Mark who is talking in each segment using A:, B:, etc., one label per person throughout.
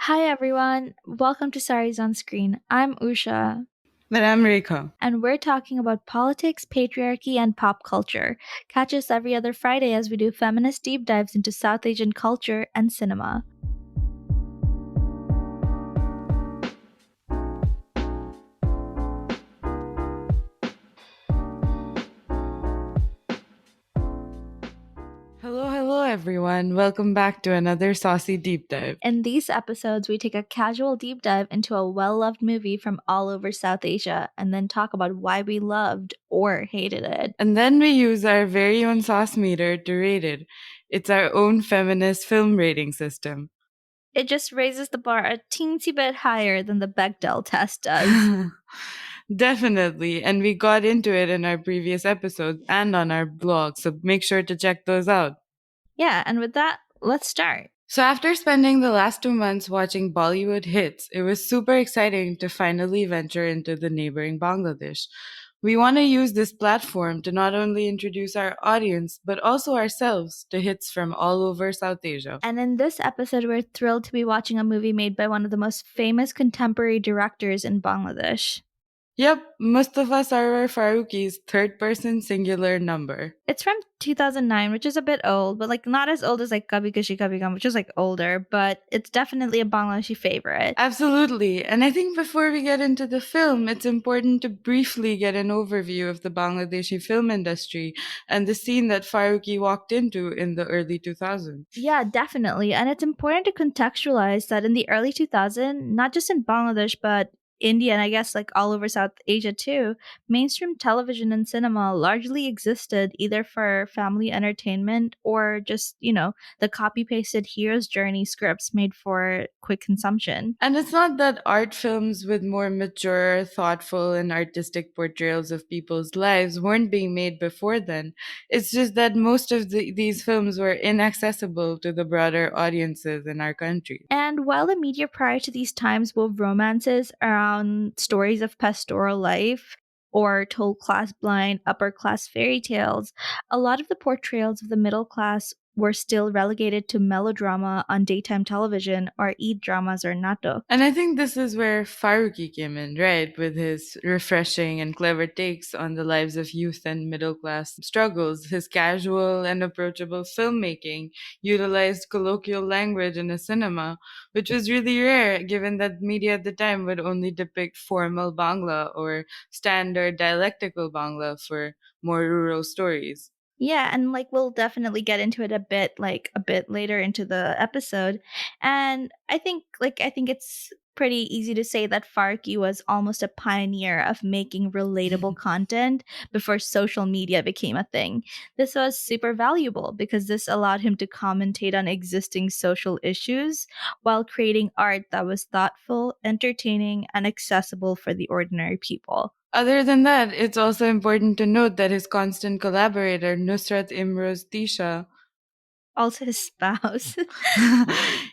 A: Hi everyone, welcome to Saris on Screen. I'm Usha,
B: But I'm Rekha.
A: and we're talking about politics, patriarchy, and pop culture. Catch us every other Friday as we do feminist deep dives into South Asian culture and cinema.
B: Hello, everyone. Welcome back to another Saucy Deep Dive.
A: In these episodes, we take a casual deep dive into a well loved movie from all over South Asia and then talk about why we loved or hated it.
B: And then we use our very own sauce meter to rate it. It's our own feminist film rating system.
A: It just raises the bar a teensy bit higher than the Bechdel test does.
B: Definitely. And we got into it in our previous episodes and on our blog, so make sure to check those out.
A: Yeah, and with that, let's start.
B: So, after spending the last 2 months watching Bollywood hits, it was super exciting to finally venture into the neighboring Bangladesh. We want to use this platform to not only introduce our audience, but also ourselves to hits from all over South Asia.
A: And in this episode, we're thrilled to be watching a movie made by one of the most famous contemporary directors in Bangladesh.
B: Yep, Mostofa Sarwar Farooki's third person singular number.
A: It's from 2009, which is a bit old, but not as old as Kabhi Khushi Kabhie Gham, which is older, but it's definitely a Bangladeshi favorite.
B: Absolutely. And I think before we get into the film, it's important to briefly get an overview of the Bangladeshi film industry and the scene that Farooqi walked into in the early 2000s.
A: Yeah, definitely. And it's important to contextualize that in the early 2000s, not just in Bangladesh, but India and I guess all over South Asia too, mainstream television and cinema largely existed either for family entertainment or just, the copy pasted hero's journey scripts made for quick consumption.
B: And it's not that art films with more mature, thoughtful, and artistic portrayals of people's lives weren't being made before then. It's just that most of these films were inaccessible to the broader audiences in our country.
A: And while the media prior to these times wove romances around stories of pastoral life or told class blind, upper class fairy tales, a lot of the portrayals of the middle class were still relegated to melodrama on daytime television or Eid dramas or nato.
B: And I think this is where Faruqi came in, right? With his refreshing and clever takes on the lives of youth and middle class struggles. His casual and approachable filmmaking utilized colloquial language in a cinema, which was really rare given that media at the time would only depict formal Bangla or standard dialectical Bangla for more rural stories.
A: Yeah, and we'll definitely get into it a bit later into the episode. And I think it's pretty easy to say that Farki was almost a pioneer of making relatable content before social media became a thing. This was super valuable because this allowed him to commentate on existing social issues while creating art that was thoughtful, entertaining, and accessible for the ordinary people.
B: Other than that, it's also important to note that his constant collaborator, Nusrat Imroz Tisha,
A: Also his spouse.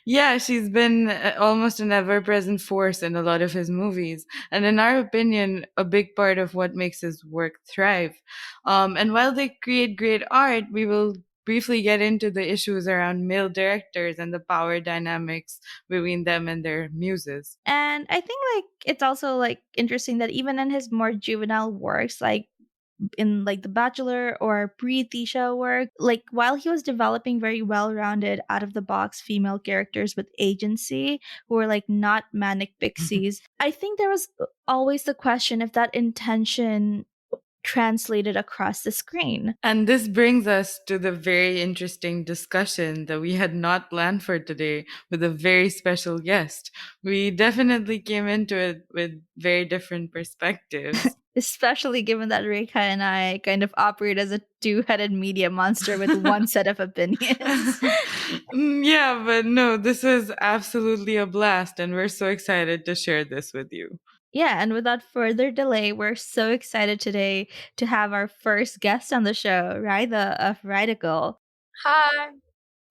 B: yeah, she's been almost an ever present force in a lot of his movies. And in our opinion, a big part of what makes his work thrive. And while they create great art, we will briefly get into the issues around male directors and the power dynamics between them and their muses.
A: And I think it's also interesting that even in his more juvenile works, in The Bachelor or pre-Tisha work, while he was developing very well-rounded out of the box female characters with agency who were not manic pixies, I think there was always the question if that intention translated across the screen.
B: And this brings us to the very interesting discussion that we had not planned for today with a very special guest. We definitely came into it with very different perspectives.
A: Especially given that Rekha and I kind of operate as a two-headed media monster with one set of opinions.
B: Yeah, but no, this is absolutely a blast, and we're so excited to share this with you.
A: Yeah, and without further delay, we're so excited today to have our first guest on the show, Raidah of Raidahcal.
C: Hi.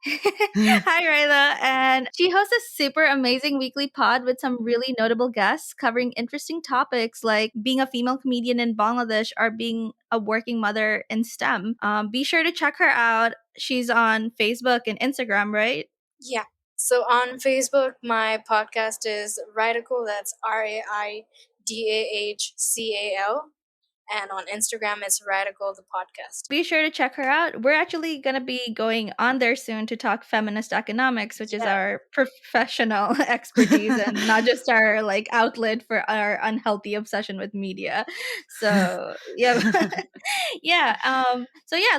A: Hi, Raidah. And she hosts a super amazing weekly pod with some really notable guests covering interesting topics like being a female comedian in Bangladesh or being a working mother in STEM. Be sure to check her out. She's on Facebook and Instagram, right?
C: Yeah. So on Facebook, my podcast is Raidahcal. That's Raidahcal. And on Instagram, it's Raidahcal the podcast.
A: Be sure to check her out. We're actually going to be going on there soon to talk feminist economics, which is
C: Yeah.
A: our professional expertise and not just our like outlet for our unhealthy obsession with media. So, yeah. Yeah,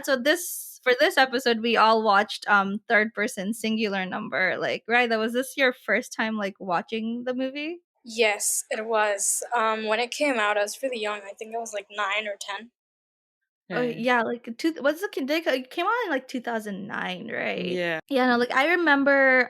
A: so this for this episode we all watched third person singular number. Like, right, that was this your first time like watching the movie?
C: Yes, it was. When it came out, I was really young. I think I was like 9 or 10.
A: Oh
B: Right.
A: yeah, like what's the it came out in like 2009, right?
B: Yeah.
A: Yeah, no, like I remember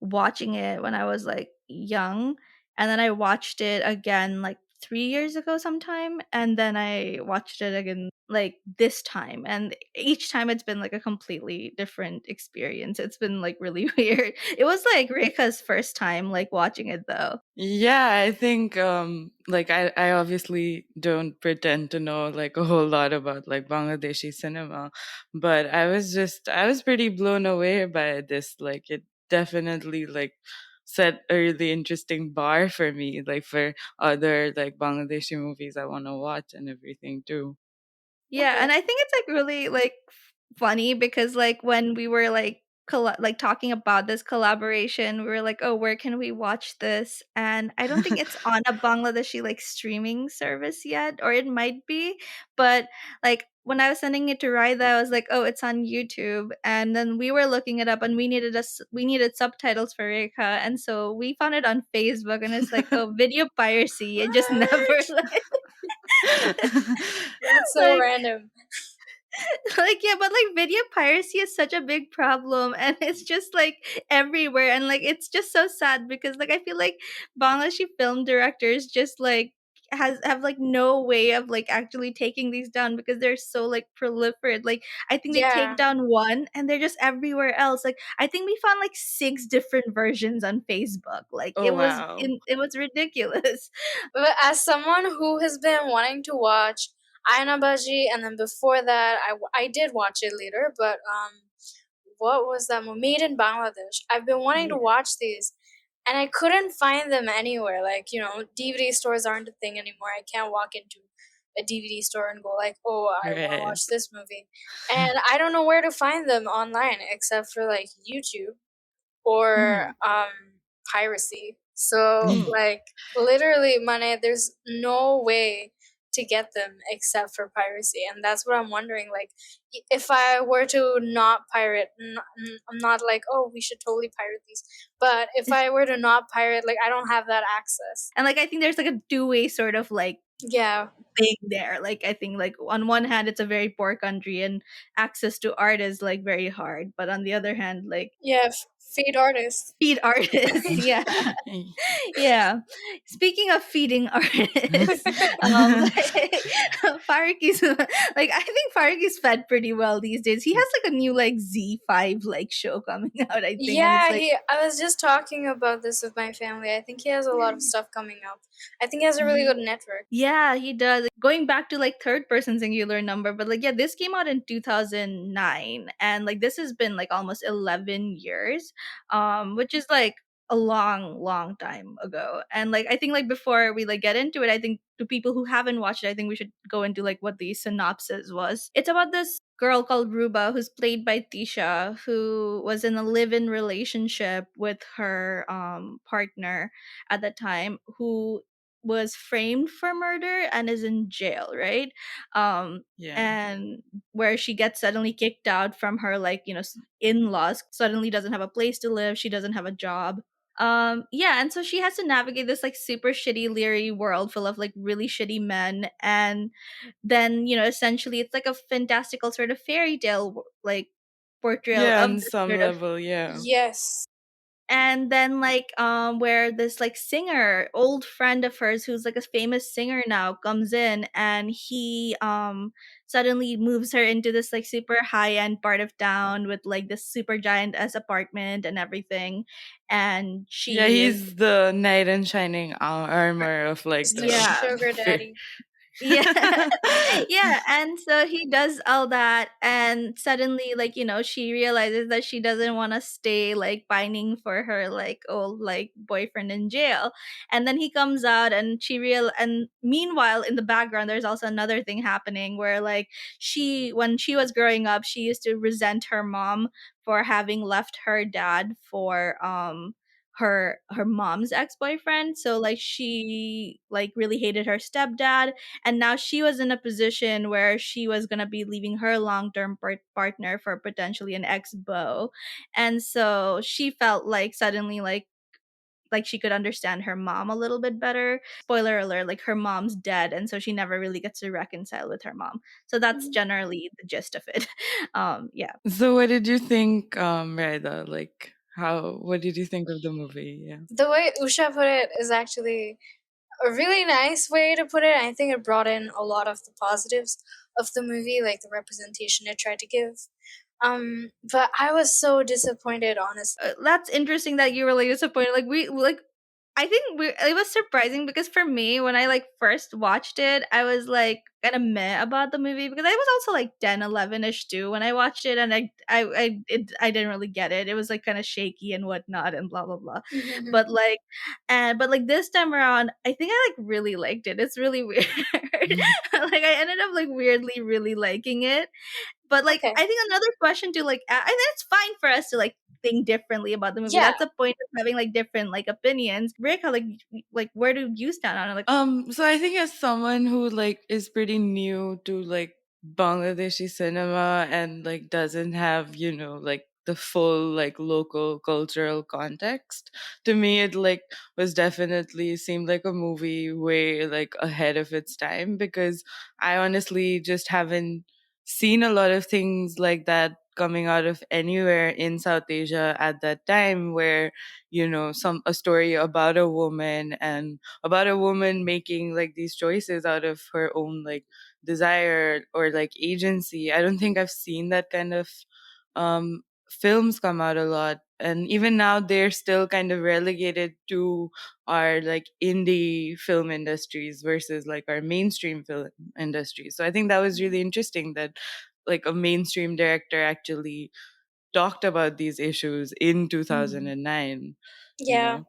A: watching it when I was like young, and then I watched it again like 3 years ago sometime, and then I watched it again like this time, and each time it's been like a completely different experience. It's been like really weird. It was like Rika's first time like watching it though.
B: Yeah, I think like I obviously don't pretend to know like a whole lot about like Bangladeshi cinema, but I was pretty blown away by this. Like it definitely like set a really interesting bar for me, like for other like Bangladeshi movies I want to watch and everything too.
A: Yeah,
C: Okay.
A: and I think it's like really like funny because like when we were like like talking about this collaboration, we were like, "Oh, where can we watch this?" And I don't think it's on a Bangladeshi like streaming service yet, or it might be, but like when I was sending it to Raida, I was like, "Oh, it's on YouTube." And then we were looking it up and we needed subtitles for Rekha, and so we found it on Facebook and it's like, "Oh, video piracy." It just never
C: What?
A: like
C: That's so
A: like
C: random.
A: like yeah, but like video piracy is such a big problem and it's just like everywhere, and like it's just so sad because like I feel like Bangladeshi film directors just like have like no way of like actually taking these down because they're so like proliferate. Like I think they take
C: Yeah.
A: down one and they're just everywhere else. Like I think we found like six different versions on Facebook. Like
B: Oh wow.
A: it was ridiculous.
C: But as someone who has been wanting to watch Aina Baji, and then before that, I did watch it later, but what was that movie? Made in Bangladesh. I've been wanting to
A: Yeah.
C: watch these, and I couldn't find them anywhere. Like, DVD stores aren't a thing anymore. I can't walk into a DVD store and go like, "Oh, I want to
B: Right.
C: watch this movie," and I don't know where to find them online except for like YouTube or
A: Mhm.
C: piracy. So
A: Mm.
C: like literally, money. There's no way to get them except for piracy, and that's what I'm wondering. Like, if I were to not pirate, I'm not like, oh, we should totally pirate these. But if I were to not pirate, like, I don't have that access.
A: And like I think there's like a two-way sort of like
C: Yeah,
A: thing there. Like I think like on one hand it's a very poor country and access to art is like very hard, but on the other hand like
C: yeah, feed artists.
A: feed artists. Yeah. Yeah. Speaking of feeding artists, like Faruqi's like I think Faruqi's fed pretty well these days. He has like a new like Z5 like show coming out, I think, and it's
C: Yeah,
A: like
C: I was just talking about this with my family. I think he has a lot of stuff coming out. I think he has a really good network.
A: yeah, he does. Going back to like third person singular number, but like yeah, this came out in 2009 and like this has been like almost 11 years, which is like a long time ago. And like I think like before we like get into it, I think to people who haven't watched it, I think we should go into like what the synopsis was. It's about this girl called Ruba who's played by Tisha, who was in a live-in relationship with her partner at the time, who was framed for murder and is in jail, right?
B: Yeah.
A: And where she gets suddenly kicked out from her like, in-laws, suddenly doesn't have a place to live, she doesn't have a job. Yeah, and so she has to navigate this like super shitty leery world full of like really shitty men, and then, essentially it's like a fantastical sort of fairy tale like portrayal
B: Yeah,
A: of
B: on
A: this
B: some
A: sort of,
B: level, yeah.
C: Yes.
A: and then like where this like singer, old friend of hers who's like a famous singer now, comes in and he suddenly moves her into this like super high end part of town with like this super giant as apartment and everything, and
B: Yeah,
A: she is
B: he's the knight in shining armor of like
C: He's the
B: the
A: yeah.
C: sugar daddy.
A: Yeah. Yeah, and so he does all that, and suddenly, like, she realizes that she doesn't wanna stay, like, pining for her, like, old, like, boyfriend in jail, and then he comes out, and and meanwhile, in the background, there's also another thing happening where, like, when she was growing up, she used to resent her mom for having left her dad for, her mom's ex-boyfriend, so, like, she, like, really hated her stepdad, and now she was in a position where she was going to be leaving her long-term partner for potentially an ex-beau, and so she felt like suddenly, like she could understand her mom a little bit better. Spoiler alert, like, her mom's dead, and so she never really gets to reconcile with her mom. So that's
C: Mhm.
A: generally the gist of it. Yeah.
B: So what did you think, Raida? Like, what did you think of the movie? Yeah.
C: The way Usha put it is actually a really nice way to put it. I think it brought in a lot of the positives of the movie, like the representation it tried to give. But I was so disappointed, honestly.
A: That's interesting that you were like disappointed. Like, I think it was surprising because for me, when I, like, first watched it, I was like kind of meh about the movie because I was also like 10, 11ish too when I watched it, and I didn't really get it. It was like kind of shaky and whatnot and blah blah blah.
C: Mhm.
A: But like, this time around, I think I, like, really liked it. It's really weird. Like, I ended up, like, weirdly really liking it. But, like,
C: Okay.
A: I think another question to, like, and it's fine for us to, like, think differently about the movie.
C: Yeah.
A: That's the point of having, like, different, like, opinions. Reka, like, where do you stand on it? Like,
B: So I think as someone who like is pretty new to like Bangladeshi cinema and like doesn't have, like the full like local cultural context, to me it like was definitely seemed like a movie way like ahead of its time, because I honestly just haven't seen a lot of things like that coming out of anywhere in South Asia at that time, where some a story about a woman and about a woman making like these choices out of her own like desire or like agency. I don't think I've seen that kind of films come out a lot, and even now they're still kind of relegated to our like indie film industries versus like our mainstream film industry. So I think that was really interesting that like a mainstream director actually talked about these issues in
A: mm.
B: 2009, you
C: Yeah.
B: know.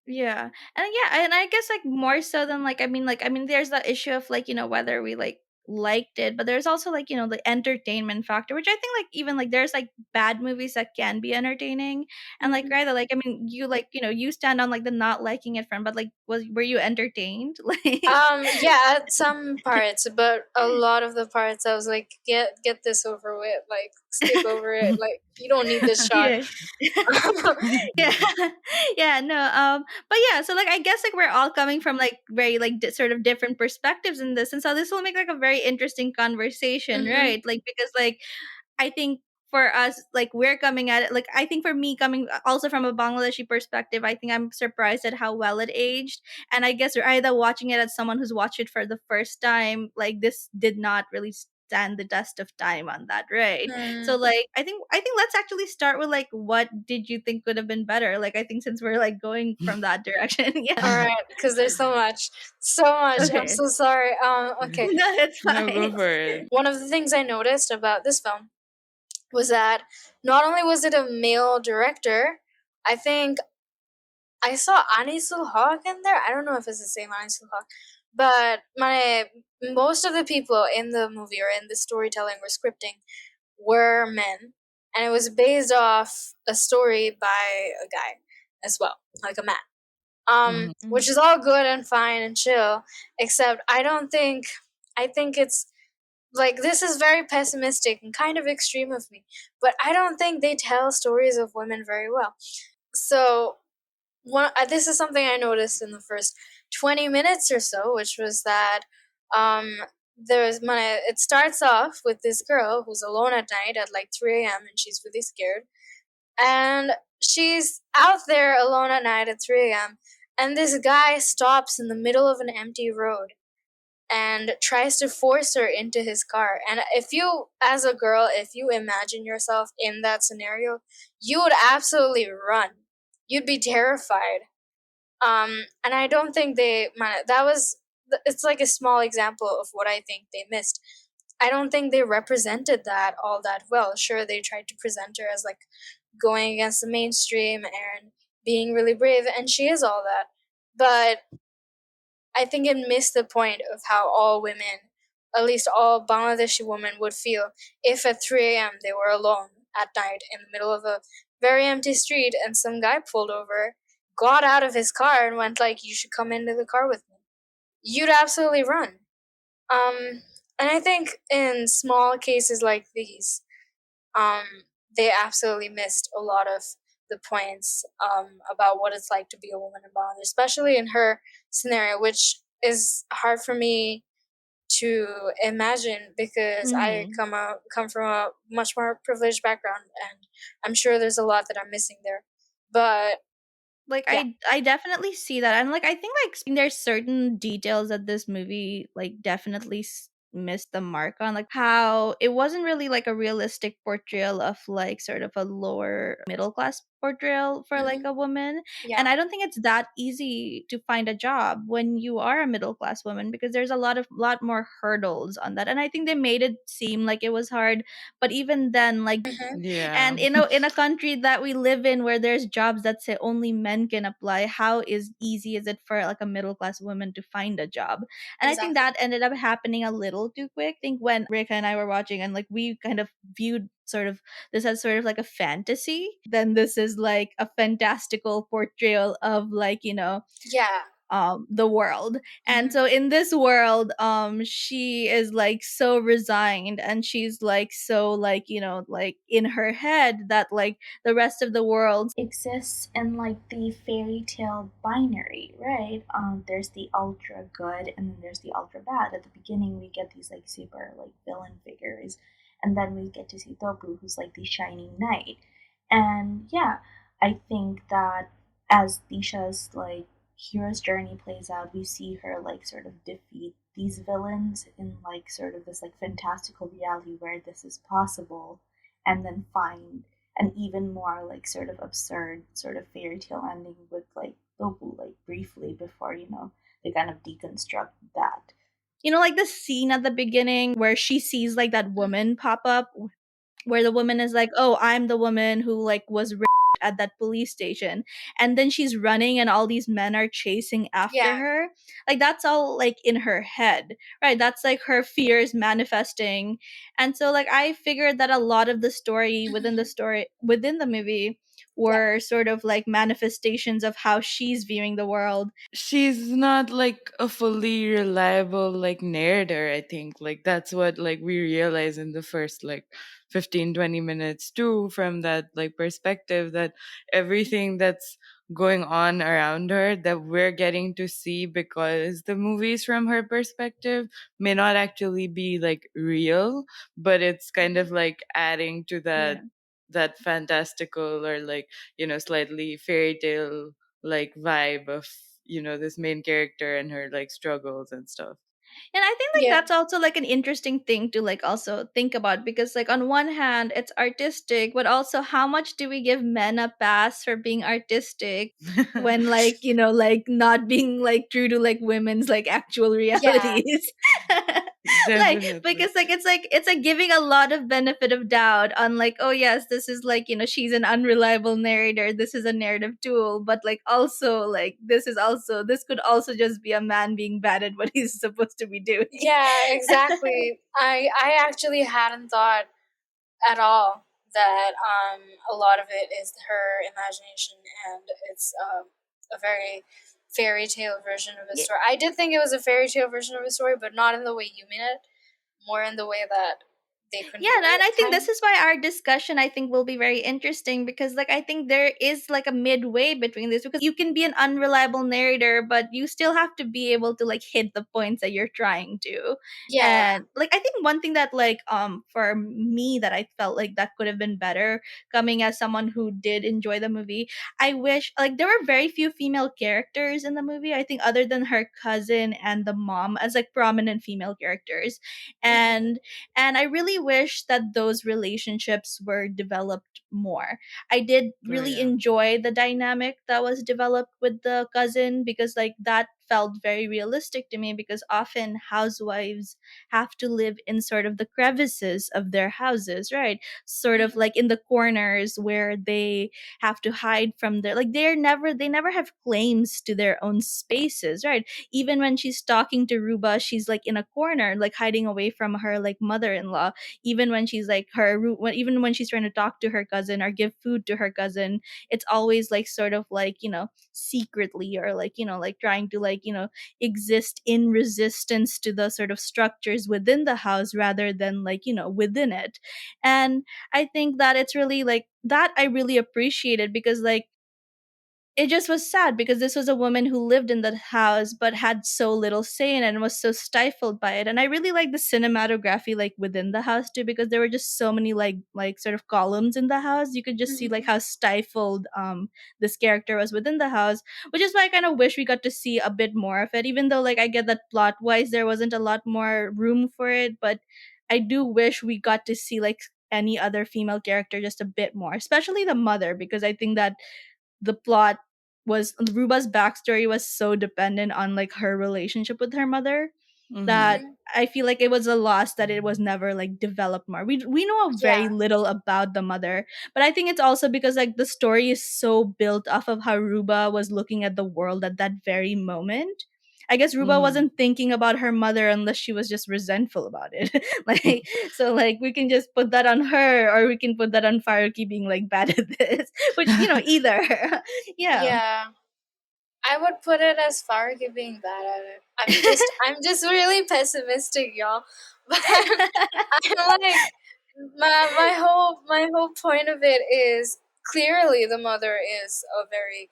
A: Yeah, yeah, and I guess, like, more so than, like, there's the issue of, like, whether we, like, liked it, but there's also, like, the entertainment factor, which I think, like, even, like, there's, like, bad movies that can be entertaining, and, like,
C: Mhm.
A: rather, like, you, like, you stand on, like, the not liking it front, but, like, were you entertained? Like,
C: Yeah, at some parts, but a lot of the parts I was like, get this over with, like skip over it, like you don't need this shot.
A: yeah. Yeah. Yeah, no, but yeah, so, like, I guess, like, we're all coming from, like, very, like, sort of different perspectives in this, and so this will make, like, a very interesting conversation,
C: Mhm.
A: right? Like, because, like, I think for us, like, we're coming at it, like, I think for me, coming also from a Bangladeshi perspective, I think I'm surprised at how well it aged, and I guess either watching it as someone who's watched it for the first time, like, this did not really stand the test of time on that, right? So,
C: Mm.
A: like, I think let's actually start with, like, what did you think could have been better? Like, I think since we're, like, going from that direction, yeah.
C: All right, because there's so much, so much. I'm
A: Okay.
C: so sorry. Okay.
A: No, it's
B: No, go
A: fine.
B: for it.
C: One of the things I noticed about this film was that not only was it a male director, I think I saw Anisul Haq in there. I don't know if it's the same Anisul Haq, but most of the people in the movie or in the storytelling or scripting were men, and it was based off a story by a guy as well, like a man.
B: Mhm.
A: Mm.
C: Which is all good and fine and chill, except I think it's like this is very pessimistic and kind of extreme of me, but I don't think they tell stories of women very well. So this is something I noticed in the first 20 minutes or so, which was that um, it starts off with this girl who's alone at night at like 3 a.m. and she's really scared. And she's out there alone at night at 3 a.m. And this guy stops in the middle of an empty road and tries to force her into his car. And if you, as a girl, if you imagine yourself in that scenario, you would absolutely run. You'd be terrified. And I don't think that was it's like a small example of what I think they missed. I don't think they represented that all that well. Sure, they tried to present her as like going against the mainstream and being really brave, and she is all that. But I think it missed the point of how all women, at least all Bangladeshi women, would feel if at 3 a.m. they were alone at night in the middle of a very empty street and some guy pulled over, got out of his car, and went like, "You should come into the car with me." You'd absolutely run. And I think in small cases like these, they absolutely missed a lot of the points about what it's like to be a woman in Bangladesh, especially in her scenario, which is hard for me to imagine because I
A: Mhm.
C: come from a much more privileged background, and I'm sure there's a lot that I'm missing there. But
A: Like,
C: yeah.
A: I definitely see that, and, like, I think, like, there's certain details that this movie, like, definitely missed the mark on, like, how it wasn't really, like, a realistic portrayal of, like, sort of a lower middle class portrayal for, like,
C: Hmm.
A: a woman,
C: Yeah.
A: and I don't think it's that easy to find a job when you are a middle class woman because there's a lot more hurdles on that, and I think they made it seem like it was hard, but even then, like,
C: Hmm.
B: Yeah.
A: and in a country that we live in where there's jobs that say only men can apply, how is easy is it for like a middle class woman to find a job? And I think
C: Exactly.
A: that ended up happening a little too quick. I think when Rika and I were watching and like we kind of viewed sort of this as sort of like a fantasy, then this is like a fantastical portrayal of like,
C: Yeah.
A: the world. And
C: Hmm.
A: so in this world, she is like so resigned and she's like so like, like in her head that like the rest of the world exists in like the fairy tale binary, right? There's the ultra good and then there's the ultra bad. At the beginning we get these like super like villain figures, and then we get to see Topu, who's like the shining knight. And yeah, I think that as Disha's like hero's journey plays out, we see her like sort of defeat these villains in like sort of this like fantastical reality where this is possible, and then find an even more like sort of absurd sort of fairy tale ending with like Lobu like briefly before they kind of deconstruct that. Like the scene at the beginning where she sees like that woman pop up, where the woman is like, "Oh, I'm the woman who like was raped at that police station." And then she's running and all these men are chasing after
C: Yeah.
A: her. Like that's all like in her head. Right? That's like her fears manifesting. And so like I figured that a lot of the
C: Hmm.
A: story within the movie
C: Yeah.
A: were sort of like manifestations of how she's viewing the world.
B: She's not like a fully reliable like narrator, I think. Like that's what like we realize in the first like 15-20 minutes too, from that like perspective, that everything that's going on around her that we're getting to see because the movies from her perspective may not actually be like real, but it's kind
C: Hmm.
B: of like adding to
A: Yeah.
B: that fantastical or like, slightly fairy tale like vibe of, this main character and her like struggles and stuff.
A: And I think like
C: Yeah.
A: that's also like an interesting thing to like also think about because like on one hand it's artistic, but also how much do we give men a pass for being artistic when like, like not being like true to like women's like actual
C: Yeah.
A: realities. Like
B: Definitely.
A: because like it's like giving a lot of benefit of doubt on like, oh yes, this is like, she's an unreliable narrator, this is a narrative tool, but like also like this could also just be a man being bad at what he's supposed to be doing.
C: Yeah, exactly. I actually hadn't thought at all that a lot of it is her imagination, and it's a very fairy tale version of a
A: Yeah.
C: story. I did think it was a fairy tale version of a story, but not in the way you mean it, more in the way that they
A: Yeah,
C: convey
A: and
C: it,
A: I think
C: kind
A: this
C: of.
A: is why our discussion I think will be very interesting because like I think there is like a midway between this because you can be an unreliable narrator but you still have to be able to like hit the points that you're trying to.
C: Yeah,
A: And like I think one thing that like for me that I felt like that could have been better coming as someone who did enjoy the movie, I wish like there were very few female characters in the movie. I think other than her cousin and the mom as like prominent female characters.
C: yeah. Hmm.
A: And I really wish that those relationships were developed more. I did
B: Oh
A: really
B: yeah.
A: enjoy the dynamic that was developed with the cousin, because like that felt very realistic to me, because often housewives have to live in sort of the crevices of their houses, right? Sort of
C: Mhm.
A: like in the corners where they have to hide from their, like they never have claims to their own spaces, right? Even when she's talking to Ruba, she's like in a corner, like hiding away from her like mother-in-law. Even when she's like even when she's trying to talk to her cousin or give food to her cousin, it's always like sort of like, secretly, or like, like trying to like, exist in resistance to the sort of structures within the house rather than like, within it. And I think that it's really like that I really appreciated, because like it just was sad, because this was a woman who lived in that house but had so little say in it and was so stifled by it. And I really like the cinematography like within the house too, because there were just so many like sort of columns in the house. You could just see like
C: Mhm.
A: how stifled this character was within the house, which is why I kind of wish we got to see a bit more of it, even though like I get that plot wise there wasn't a lot more room for it. But I do wish we got to see like any other female character just a bit more, especially the mother, because I think that the plot was Ruba's backstory was so dependent on like her relationship with her mother,
B: Mm-hmm.
A: that
C: Mhm.
A: I feel like it was a loss that it was never like developed more. We know very
C: Yeah.
A: little about the mother, but I think it's also because like the story is so built off of how Ruba was looking at the world at that very moment. I guess Ruba
B: Mm-hmm.
A: wasn't thinking about her mother unless she was just resentful about it. Like, so like we can just put that on her, or we can put that on Faruqi being like bad at this, which either. Yeah.
C: Yeah. I would put it as Fargo being bad at it. I'm just really pessimistic, y'all. But I'm like my whole point of it is clearly the mother is a very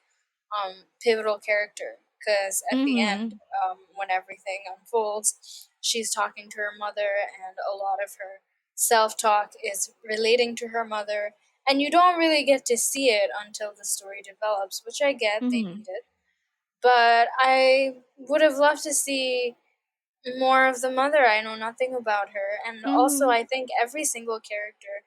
C: pivotal character, because at the end,
A: Mhm.
C: when everything unfolds, she's talking to her mother, and a lot of her self-talk is relating to her mother, and you don't really get to see it until the story develops, which I get they
A: Mhm.
C: needed. But I would have loved to see more of the mother. I know nothing about her, and also
A: Mhm.
C: I think every single character,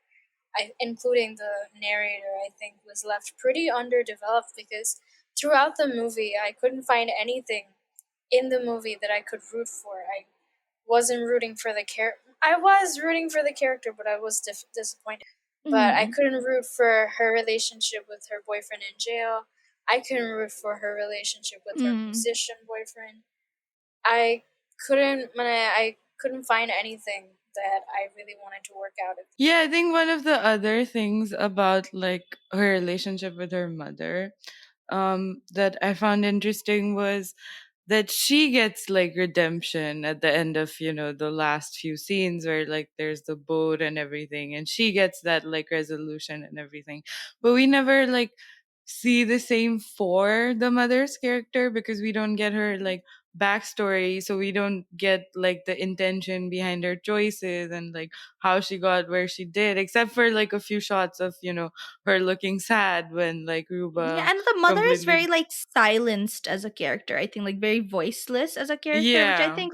C: including the narrator, I think was left pretty underdeveloped, because throughout the movie I couldn't find anything in the movie that I could root for. I wasn't rooting for the character. I was rooting for the character, but I was disappointed. But I
A: Mhm.
C: couldn't root for her relationship with her boyfriend in jail. I couldn't root for her relationship with her
A: Mhm.
C: musician boyfriend. I couldn't find anything that I really wanted to work out.
B: Yeah, I think one of the other things about like her relationship with her mother that I found interesting was that she gets like redemption at the end of, the last few scenes where like there's the boat and everything, and she gets that like resolution and everything. But we never like see the same for the mother's character, because we don't get her like backstory, so we don't get like the intention behind her choices and like how she got where she did, except for like a few shots of, her looking sad when like
A: Yeah,
B: Ruba
A: and the mother is very
B: completely.
A: like silenced as a character. I think like very voiceless as a character, which I
B: Yeah.
A: think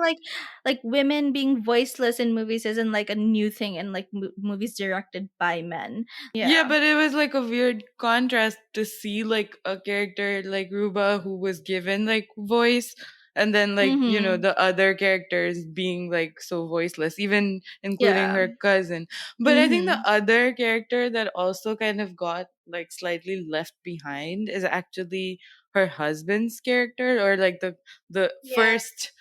A: like women being voiceless in movies isn't like a new thing in like movies directed by men.
B: Yeah,
A: Yeah.
B: but it was like a weird contrast to see like a character like Ruba who was given like voice, and then like,
A: Mhm.
B: the other characters being like so voiceless, even including
A: Yeah.
B: her cousin. But I think the
A: Mhm.
B: other character that also kind of got like slightly left behind is actually her husband's character, or like the
C: Yeah.
B: first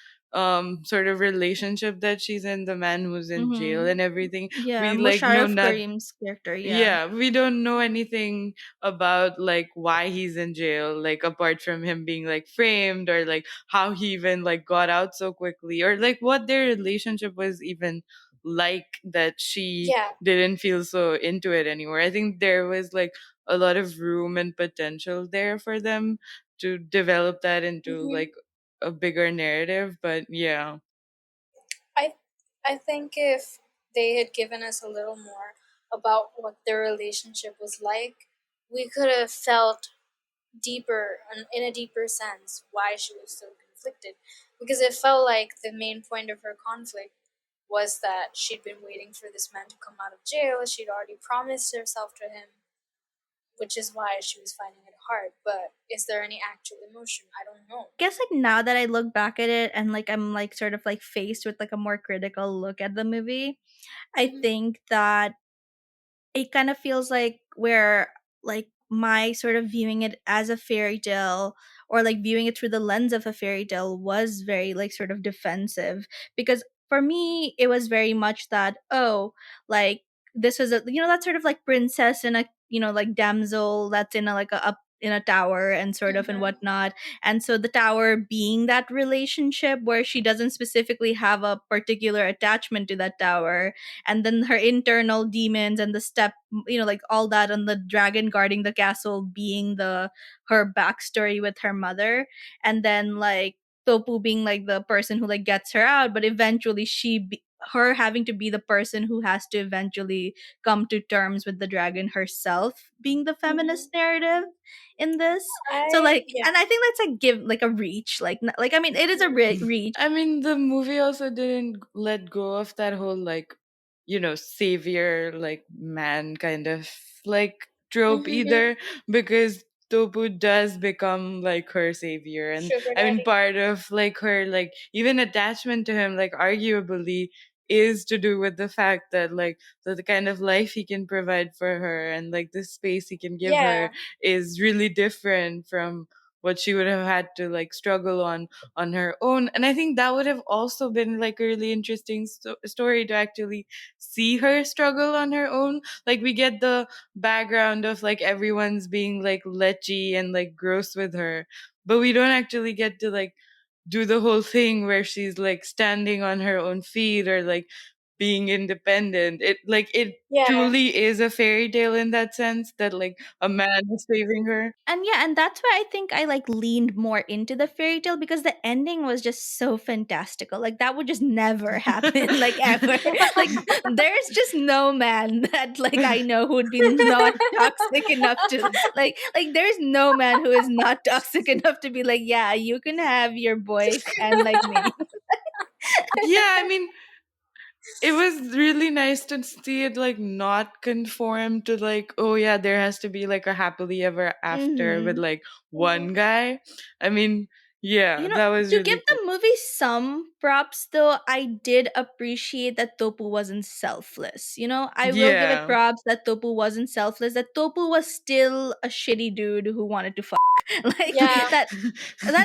B: sort of relationship that she's in, the man who's in jail
A: Mhm.
B: and everything.
A: Yeah,
B: We like know
A: Musharraf
B: not.
A: Karim's character, yeah.
B: Yeah, we don't know anything about like why he's in jail, like apart from him being like framed, or like how he even like got out so quickly, or like what their relationship was even like, that she
C: Yeah.
B: didn't feel so into it anymore. I think there was like a lot of room and potential there for them to develop that into
C: hmm
B: like a bigger narrative, but yeah.
C: I I think if they had given us a little more about what their relationship was like, we could have felt deeper, in a deeper sense, why she was so conflicted. Because it felt like the main point of her conflict was that she'd been waiting for this man to come out of jail. She'd already promised herself to him, which is why she was finding it hard. But is there any actual emotion? I don't know.
A: Guess like now that I look back at it and like I'm like sort of like faced with like a more critical look at the movie, I
C: Hmm.
A: think that it kind of feels like where like my sort of viewing it as a fairy tale or like viewing it through the lens of a fairy tale was very like sort of defensive, because for me it was very much that, oh, like this was a, that sort of like princess and a, like damsel that's in a like a up in a tower and sort of and
C: Hmm.
A: whatnot. And so the tower being that relationship where she doesn't specifically have a particular attachment to that tower, and then her internal demons and the step, like all that, and the dragon guarding the castle being the her backstory with her mother, and then like Topu being like the person who like gets her out, but eventually her having to be the person who has to eventually come to terms with the dragon herself being the
C: Hmm.
A: feminist narrative in this. So
C: I
A: like,
C: Yeah.
A: and I think that's like give like a reach, like I mean it is a reach.
B: I mean, the movie also didn't let go of that whole like, savior, like man kind of like trope
C: Hmm.
B: either, because Topu does become like her savior. And
C: Sugar
B: I mean,
C: daddy.
B: part of like her, like, even attachment to him, like, arguably is to do with the fact that like the kind of life he can provide for her and like the space he can give her
C: Yeah.
B: is really different from what she would have had to like struggle on her own. And I think that would have also been like a really interesting story to actually see her struggle on her own. Like, we get the background of like everyone's being like lechy and like gross with her, but we don't actually get to like do the whole thing where she's like standing on her own feet or like being independent. It
C: Yeah.
B: truly is a fairy tale in that sense, that like a man is saving her.
A: And yeah, and that's why I think I like leaned more into the fairy tale, because the ending was just so fantastical. Like that would just never happen, like ever. Like there's just no man that like I know who would be not toxic enough to like there's no man who is not toxic enough to be like, yeah, you can have your boyfriend like me.
B: Yeah, I mean, it was really nice to see it like not conform to like, oh yeah, there has to be like a happily ever after with
A: Hmm.
B: like
C: Hmm.
B: one guy. I mean, yeah,
A: You know,
B: that was
A: to give
B: really cool.
A: the movie some props though, I did appreciate that Topu wasn't selfless. I will give it
B: Yeah.
A: props that Topu wasn't selfless, that Topu was still a shitty dude who wanted to fuck. Like
C: Yeah.
A: that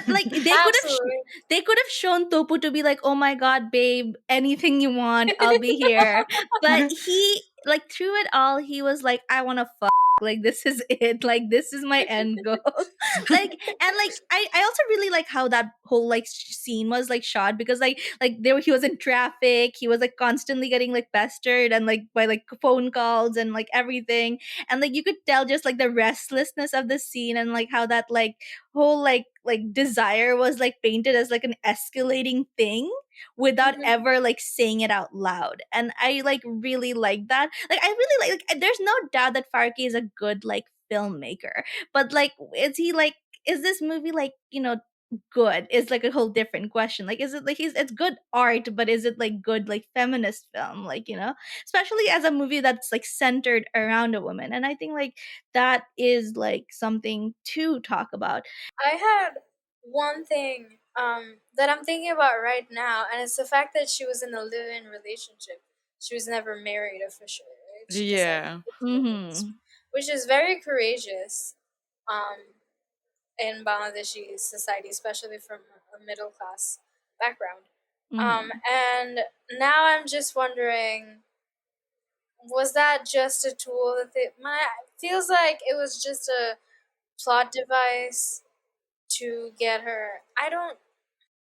A: like
C: Absolutely.
A: they could have shown Topu to be like, "Oh my god, babe, anything you want, I'll be here." But he like through it all, he was like, "I want to fuck. Like this is it. Like this is my end goal." Like, and like I also really like how that whole like scene was like shot, because like there he was in traffic, he was like constantly getting like pestered and like by like phone calls and like everything, and like you could tell just like the restlessness of the scene, and like how that like whole like desire was like painted as like an escalating thing without
C: Hmm.
A: ever like saying it out loud. And I like really like that. Like I really like there's no doubt that Farki is a good like filmmaker, but like is this movie like good is like a whole different question. Like is it like it's good art, but is it like good like feminist film, like especially as a movie that's like centered around a woman. And I think like that is like something to talk about.
C: I had one thing that I'm thinking about right now, and it's the fact that she was in a live-in relationship. She was never married officially, right? She just like
B: Yeah.
C: lived with this,
A: Mm-hmm.
C: which is very courageous in Bangladeshi society, especially from a middle class background.
A: Mm-hmm.
C: And now I'm just wondering, was that just a tool that they? It feels like it was just a plot device to get her. I don't.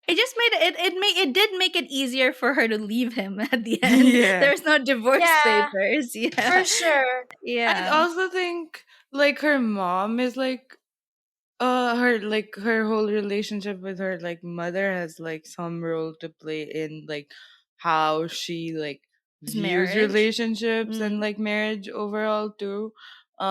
A: It just made it did make it easier for her to leave him at the end.
B: Yeah.
A: There's no divorce
C: Yeah,
A: papers.
C: for
A: Yeah.
C: sure.
B: I
A: Yeah.
B: also think like her mom is like her whole relationship with her like mother has like some role to play in like how she like
A: His
B: views
A: marriage.
B: relationships and
A: Mm.
B: like marriage overall too.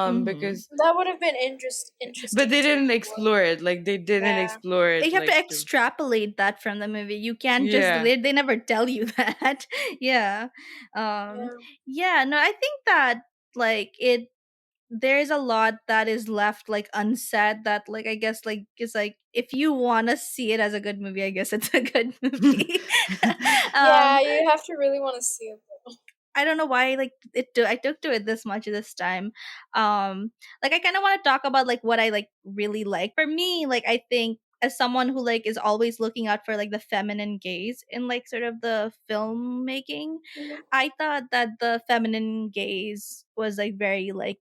A: Mm-hmm.
B: Because
C: That would have been
B: but
C: interesting
B: they
C: too.
B: didn't explore it. Like, they didn't
C: Yeah.
B: explore
A: You
B: it
A: have to
B: like to.
A: extrapolate that from the movie. You can't just
B: Yeah.
A: they never tell you that. Yeah. um
C: Yeah.
A: yeah, no, I think that like there's a lot that is left like unsaid, that like I guess like it's like if you want to see it as a good movie, I guess it's a good movie.
C: Yeah,
A: um
C: you have to really want to see it though.
A: I don't know why like I took to it this much this time. Like I kind of want to talk about like what I like really like. For me, like I think as someone who like is always looking out for like the feminine gaze in like sort of the filmmaking,
C: Mhm,
A: I thought that the feminine gaze was like very like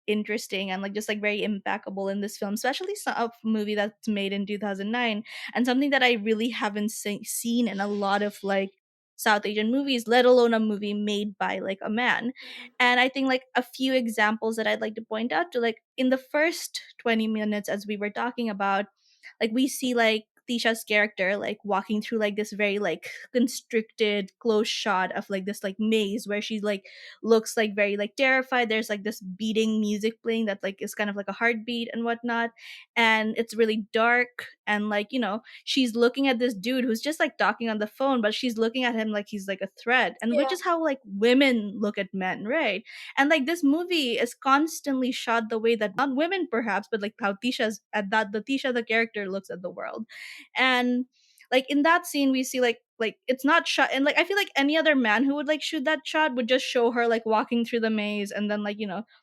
A: interesting and like just like very impeccable in this film, especially a movie that's made in 2009, and something that I really haven't seen in a lot of like South Asian movies, let alone a movie made by like a man.
C: mhm,
A: And I think like a few examples that I'd like to point out to, like in the first 20 minutes, as we were talking about, like we see like Tisha's character like walking through like this very like constricted close shot of like this like maze where she like looks like very like terrified. There's like this beating music playing that like is kind of like a heartbeat and whatnot, and it's really dark, and like she's looking at this dude who's just like talking on the phone, but she's looking at him like he's like a threat, and which
C: yeah.
A: is how like women look at men, right? And like this movie is constantly shot the way that not women perhaps, but like how Tisha's at that the Tisha the character looks at the world. And like in that scene we see like it's not shot, and like I feel like any other man who would like shoot that shot would just show her like walking through the maze and then like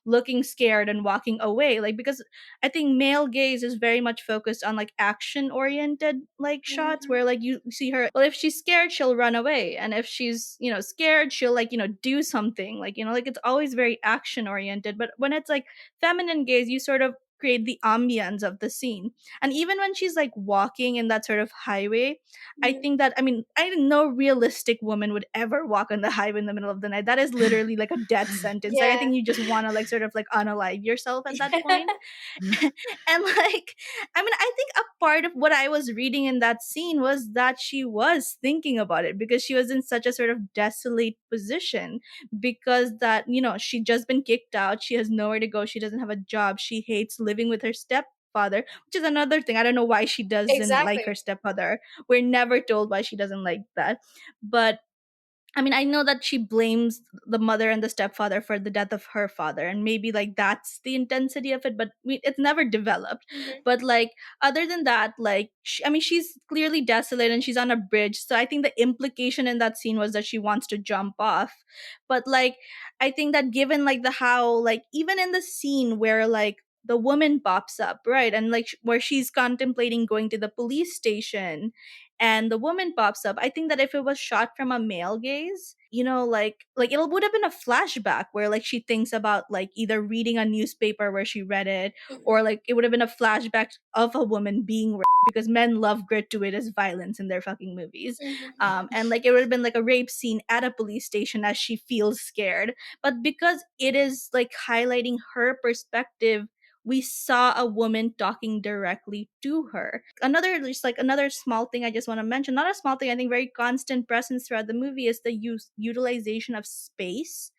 A: looking scared and walking away, like because I think male gaze is very much focused on like action oriented like shots
C: Mhm,
A: where like you see her, well, if she's scared she'll run away, and if she's scared she'll like do something, like like it's always very action oriented. But when it's like feminine gaze, you sort of create the ambience of the scene. And even when she's like walking in that sort of highway, I
C: mhm.
A: think that, I mean, I no realistic woman would ever walk on the highway in the middle of the night. That is literally like a death sentence. Like I
C: Yeah.
A: think you just want to like sort of like unalive yourself at that point. And like, I mean, I think a part of what I was reading in that scene was that she was thinking about it because she was in such a sort of desolate position, because that she just been kicked out, she has nowhere to go, she doesn't have a job, she hates living with her stepfather, which is another thing. I don't know why she doesn't like her
C: Exactly.
A: stepfather. We're never told why she doesn't like that. But I mean, I know that she blames the mother and the stepfather for the death of her father, and maybe like that's the intensity of it, but it's never developed.
C: Mhm,
A: But like, other than that, like, I mean, she's clearly desolate and she's on a bridge. So I think the implication in that scene was that she wants to jump off. But like, I think that given like the how, like, even in the scene where like the woman pops up, right? And like, where she's contemplating going to the police station and the woman pops up, I think that if it was shot from a male gaze, like it would have been a flashback where like she thinks about like either reading a newspaper where she read it,
C: mhm,
A: or like it would have been a flashback of a woman being raped, because men love gratuitous violence in their fucking movies.
C: mhm.
A: And like it would have been like a rape scene at a police station as she feels scared. But because it is like highlighting her perspective, we saw a woman talking directly to her. Another, just like another small thing I just want to mention, not a small thing, I think very constant presence throughout the movie, is the utilization of space.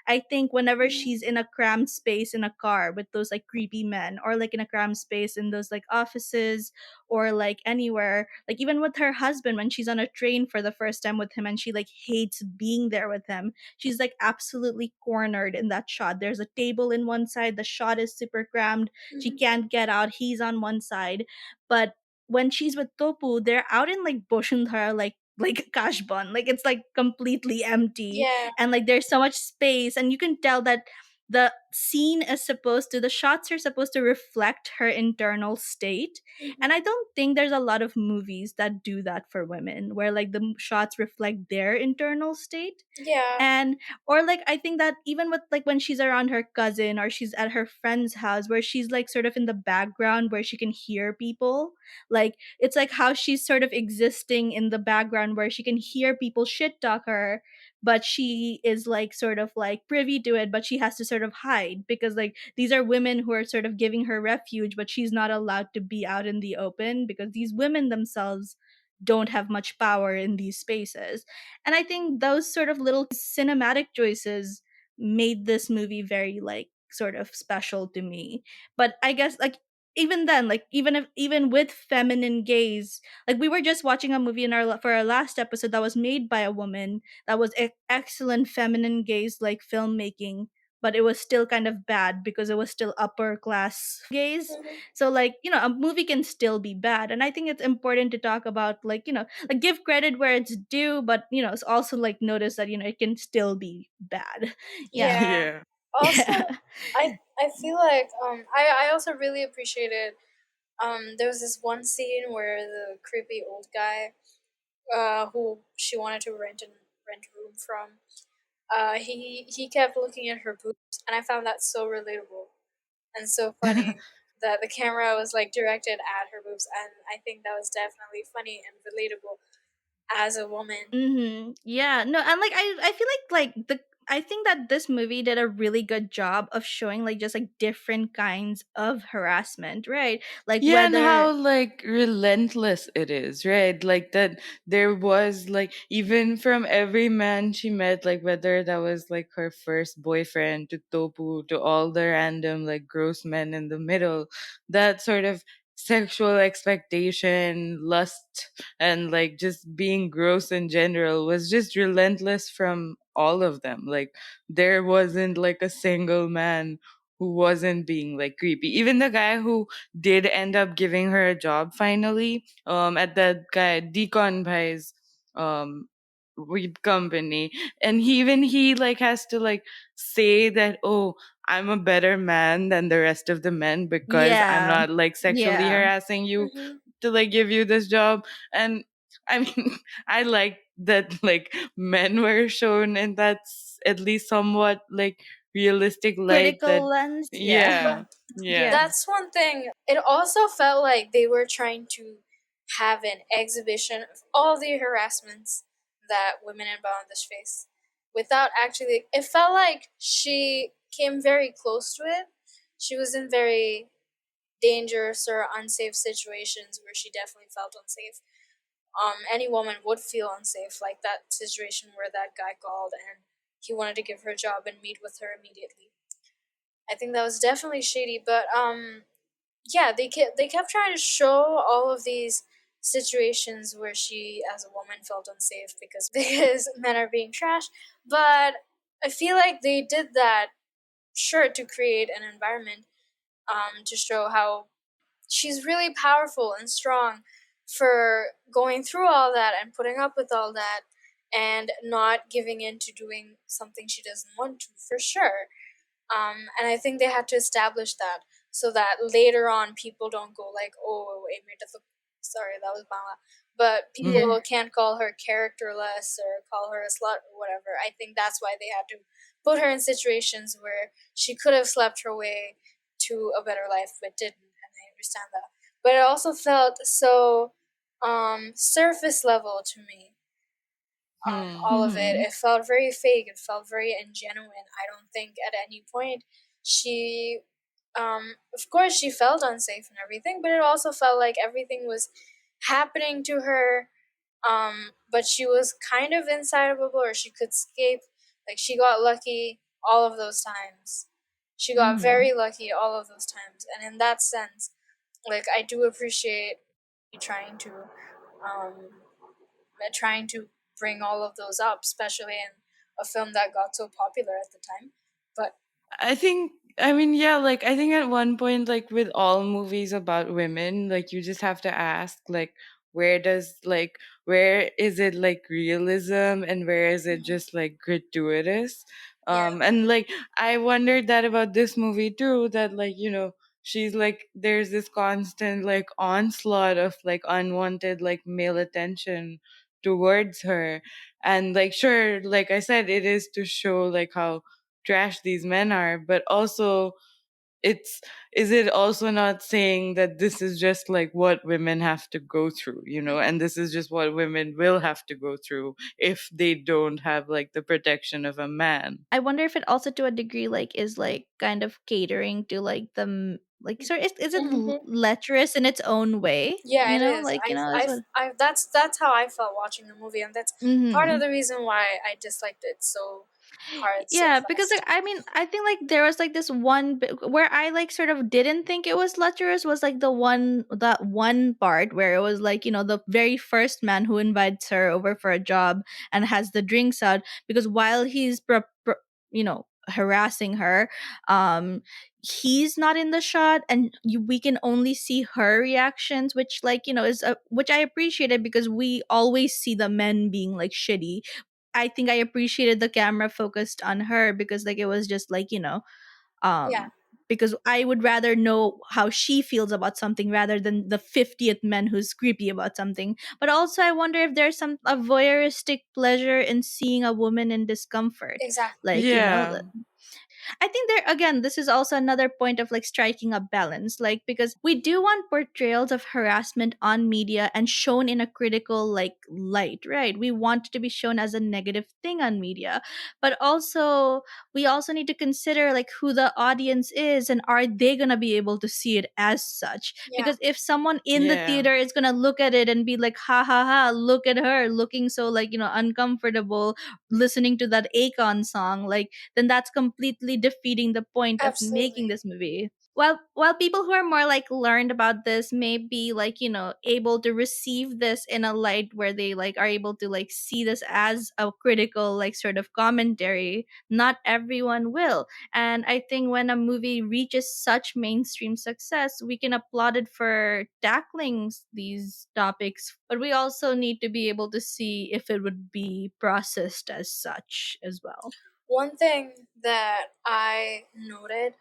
A: I think whenever
C: Mhm,
A: she's in a cramped space in a car with those like creepy men, or like in a cramped space in those like offices, or like anywhere, like even with her husband when she's on a train for the first time with him and she like hates being there with him, she's like absolutely cornered in that shot. There's a table in one side, the shot is super crammed, she
C: mhm.
A: can't get out, he's on one side. But when she's with Topu, they're out in like Boshundhara, like Kashbon. Like it's like completely empty.
C: Yeah.
A: And like there's so much space. And you can tell that the scene is supposed to, the shots are supposed to reflect her internal state.
C: Mhm.
A: And I don't think there's a lot of movies that do that for women, where like the shots reflect their internal state.
C: Yeah.
A: And or like I think that even with like when she's around her cousin or she's at her friend's house, where she's like sort of in the background where she can hear people, like it's like how she's sort of existing in the background where she can hear people shit talk her, but she is like sort of like privy to it, but she has to sort of hide because like these are women who are sort of giving her refuge, but she's not allowed to be out in the open because these women themselves don't have much power in these spaces. And I think those sort of little cinematic choices made this movie very like sort of special to me. But I guess like even then, like even with feminine gaze, like we were just watching a movie in our for our last episode that was made by a woman, that was excellent feminine gaze like filmmaking, but it was still kind of bad because it was still upper class gaze.
C: Mhm.
A: So like, a movie can still be bad. And I think it's important to talk about, like, like give credit where it's due, but it's also like notice that, it can still be bad. Yeah.
C: Yeah.
B: Yeah.
C: Also,
A: Yeah.
C: I feel like I also really appreciated there was this one scene where the creepy old guy who she wanted to rent a room from, he kept looking at her boobs, and I found that so relatable and so funny that the camera was like directed at her boobs, and I think that was definitely funny and relatable as a woman.
A: Yeah. No, and like I feel like the I think that this movie did a really good job of showing like just like different kinds of harassment, right? Like
B: Yeah, and
A: whether
B: how like relentless it is, right? Like that there was like even from every man she met, like whether that was like her first boyfriend to Topu to all the random like gross men in the middle, that sort of sexual expectation, lust, and like just being gross in general was just relentless from all of them. Like there wasn't like a single man who wasn't being like creepy. Even the guy who did end up giving her a job finally at that guy Deacon Bhai's weed company, and he like has to like say that, oh, I'm a better man than the rest of the men because I'm
A: yeah.
B: not like sexually
A: Yeah.
B: harassing you
C: Hmm.
B: to like give you this job. And I mean, I like that like men were shown in that at least somewhat like realistic light. That
A: Critical lens, yeah.
B: yeah, yeah.
A: Yeah.
C: That's one thing. It also felt like they were trying to have an exhibition of all the harassments that women in Bangladesh face without actually. It felt like she came very close to it. She was in very dangerous or unsafe situations where she definitely felt unsafe. Any woman would feel unsafe, like that situation where that guy called and he wanted to give her a job and meet with her immediately. I think that was definitely shady, but yeah, they kept trying to show all of these situations where she, as a woman, felt unsafe because because men are being trash. But I feel like they did that, sure, to create an environment, to show how she's really powerful and strong for going through all that and putting up with all that and not giving in to doing something she doesn't want to, for sure. And I think they had to establish that so that later on people don't go like, oh, sorry, that was Bangla. But
B: Mhm.
C: people can't call her characterless or call her a slut or whatever. I think that's why they had to put her in situations where she could have slept her way to a better life but didn't. And I understand that. But it also felt so surface level to me,
B: Hmm.
C: all of it.
A: Mhm.
C: It felt very fake. It felt very ingenuine. I don't think at any point she, of course, she felt unsafe and everything, but it also felt like everything was happening to her. But she was kind of inside of a bubble, or she could escape. Like she got lucky all of those times. She got
A: Mhm.
C: very lucky all of those times, and in that sense, like I do appreciate trying to um, trying to bring all of those up, especially in a film that got so popular at the time. But
B: I think, I mean, yeah, like I think at one point, like with all movies about women, like you just have to ask, like, where is it like realism and where is it
C: mhm,
B: just like gratuitous?
C: yeah,
B: And like I wondered that about this movie too, that like, she's like, there's this constant like onslaught of like unwanted like male attention towards her. And like, sure, like I said, it is to show like how trash these men are, but also it's is it also not saying that this is just like what women have to go through, and this is just what women will have to go through if they don't have like the protection of a man.
A: I wonder if it also to a degree like is like kind of catering to like like sorry, is it
C: hmm,
A: lecherous in its own way?
C: yeah, it is.
A: Like that's what.
C: That's how I felt watching the movie, and that's part of
A: Mhm.
C: the reason why I disliked it so hard, so
A: Yeah, because like
C: fast.
A: I mean, I think like there was like this one bit where I like sort of didn't think it was lecherous was like that one part where it was like the very first man who invites her over for a job and has the drinks out because while he's you know harassing her. um he's not in the shot, and we can only see her reactions, which, like, is which I appreciated, because we always see the men being like shitty. I think I appreciated the camera focused on her, because like it was just like,
C: Yeah,
A: because I would rather know how she feels about something rather than the 50th man who's creepy about something. But also, I wonder if there's some a voyeuristic pleasure in seeing a woman in discomfort.
C: exactly.
A: Like,
B: Yeah.
A: I think there again, this is also another point of like striking a balance, like, because we do want portrayals of harassment on media and shown in a critical like light, right? We want it to be shown as a negative thing on media, but also we also need to consider like who the audience is, and are they gonna be able to see it as such?
C: Yeah,
A: Because if someone in the
B: Yeah.
A: theater is gonna look at it and be like, ha ha ha, look at her looking so like, uncomfortable listening to that Akon song, like, then that's completely defeating the point of making
C: absolutely.
A: this movie. While people who are more like learned about this may be like, able to receive this in a light where they like are able to like see this as a critical like sort of commentary, not everyone will. And I think when a movie reaches such mainstream success, we can applaud it for tackling these topics, but we also need to be able to see if it would be processed as such as well.
C: One thing that I noted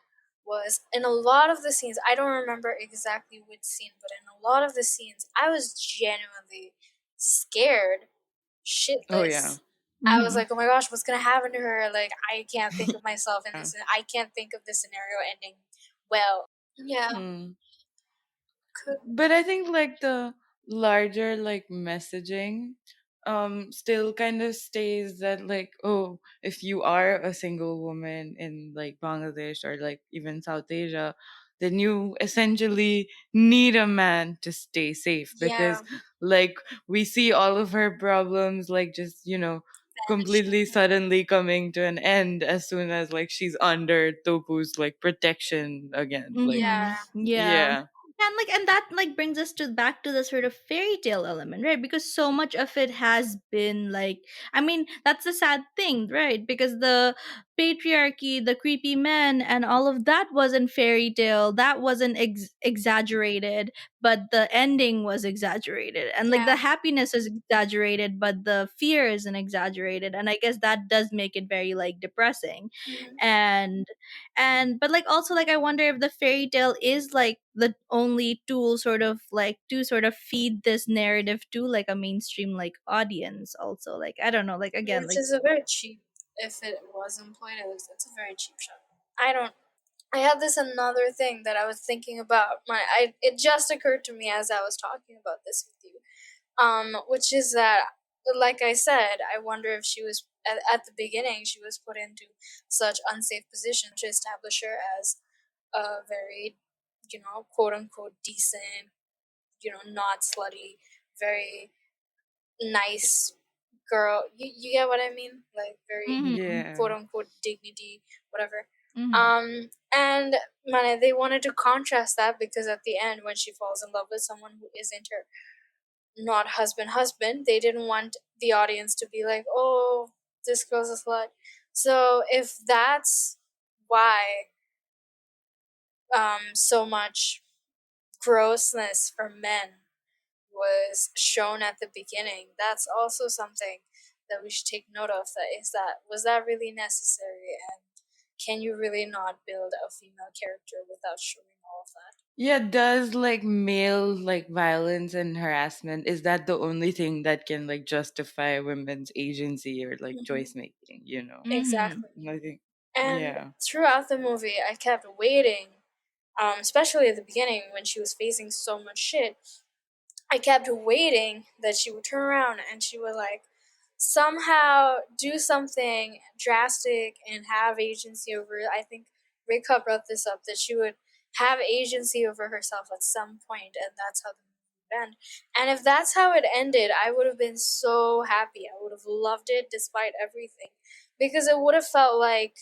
C: was in a lot of the scenes, I don't remember exactly which scene, but in a lot of the scenes, I was genuinely scared
B: Oh yeah.
C: shitless. I was
A: Mm-hmm.
C: like, "Oh my gosh, what's gonna happen to her?" Like, I can't think of myself in this. I can't think of this scenario ending well. Yeah,
B: Mm.
C: could
B: But I think like the larger like messaging still kind of stays that like, oh, if you are a single woman in like Bangladesh or like even South Asia, then you essentially need a man to stay safe,
C: yeah,
B: because like we see all of her problems like just, completely
C: vanishing.
B: suddenly coming to an end as soon as like she's under Topu's like protection again. Like,
C: Yeah,
A: Mm-hmm. Yeah.
B: yeah.
A: And that like brings us to back to the sort of fairy tale element, right? Because so much of it has been like, I mean, that's the sad thing, right? Because the patriarchy, the creepy men, and all of that wasn't fairy tale. That wasn't exaggerated, but the ending was exaggerated, and like
C: yeah,
A: the happiness is exaggerated, but the fear isn't exaggerated. And I guess that does make it very like depressing.
C: mhm.
A: And but like also like I wonder if the fairy tale is like the only tool sort of like to sort of feed this narrative to like a mainstream like audience also. Like, I don't know, like again,
C: Which
A: like.
C: is a very cheap. If it was employed, it's a very cheap shot. I don't. I had this another thing that I was thinking about. It just occurred to me as I was talking about this with you. Which is that, like I said, I wonder if she was at the beginning she was put into such unsafe position to establish her as a very, quote unquote decent, not slutty, very nice girl. You get what I mean? Like very
A: Mm-hmm.
C: quote
B: Yeah.
C: unquote dignity, whatever.
A: Mm-hmm.
C: And man, they wanted to contrast that because at the end, when she falls in love with someone who isn't her, not husband, they didn't want the audience to be like, oh, this girl's a slut. So if that's why so much grossness for men was shown at the beginning, that's also something that we should take note of. That is, that was that really necessary, and can you really not build a female character without showing all of that?
B: Yeah, does like male like violence and harassment, is that the only thing that can like justify women's agency or like choice
C: Hmm.
B: making, you know?
A: Mm-hmm.
C: Exactly.
B: I think
C: And
B: yeah.
C: throughout the movie, I kept waiting, especially at the beginning when she was facing so much shit. I kept waiting that she would turn around and she would like somehow do something drastic and have agency over it. I think Rika brought this up, that she would have agency over herself at some point, and that's how the movie would end. And if that's how it ended, I would have been so happy. I would have loved it despite everything, because it would have felt like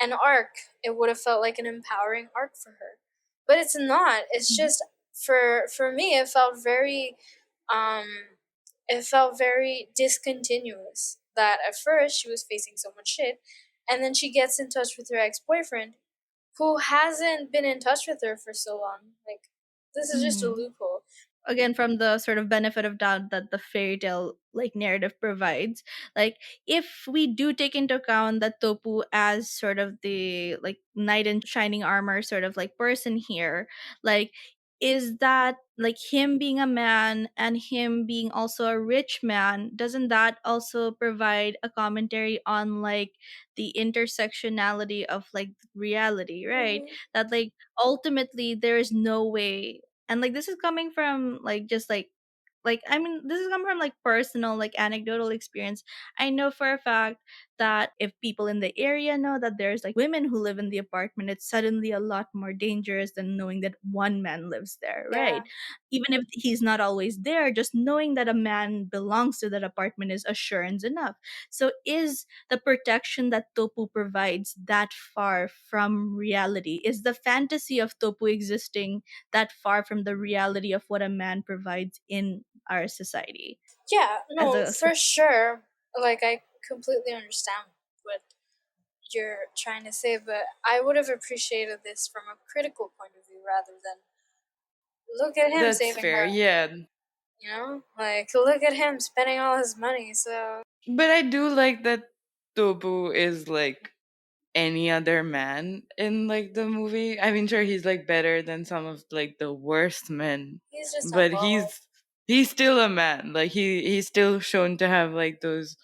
C: an arc. It would have felt like an empowering arc for her. But it's not. It's just, for me um it felt very discontinuous. That at first she was facing so much shit, and then she gets in touch with her ex-boyfriend who hasn't been in touch with her for so long. Like, this is just a
A: Mhm.
C: loophole.
A: Again, from the sort of benefit of doubt that the fairy tale like narrative provides, like if we do take into account that Topu as sort of the like knight in shining armor sort of like person here, like is that like him being a man and him being also a rich man, doesn't that also provide a commentary on like the intersectionality of like reality, right?
C: Hmm.
A: That like ultimately there is no way, and like this is coming from like just like I mean this is coming from like personal like anecdotal experience. I know for a fact that if people in the area know that there's like women who live in the apartment, it's suddenly a lot more dangerous than knowing that one man lives there, right?
C: Yeah.
A: Even if he's not always there, just knowing that a man belongs to that apartment is assurance enough. So is the protection that Topu provides that far from reality? Is the fantasy of Topu existing that far from the reality of what a man provides in our society
C: Yeah,
A: as
C: no,
A: a
C: for sure. Like, I completely understand what you're trying to say, but I would have appreciated this from a critical point of view rather than look at him
B: That's
C: saving
B: fair,
C: her.
B: yeah.
C: You know, like, look at him spending all his money. So
B: But I do like that Tobu is like any other man in like the movie. I mean, sure, he's like better than some of like the worst men,
C: he's just
B: but
C: involved.
B: he's still a man. Like he's still shown to have like those,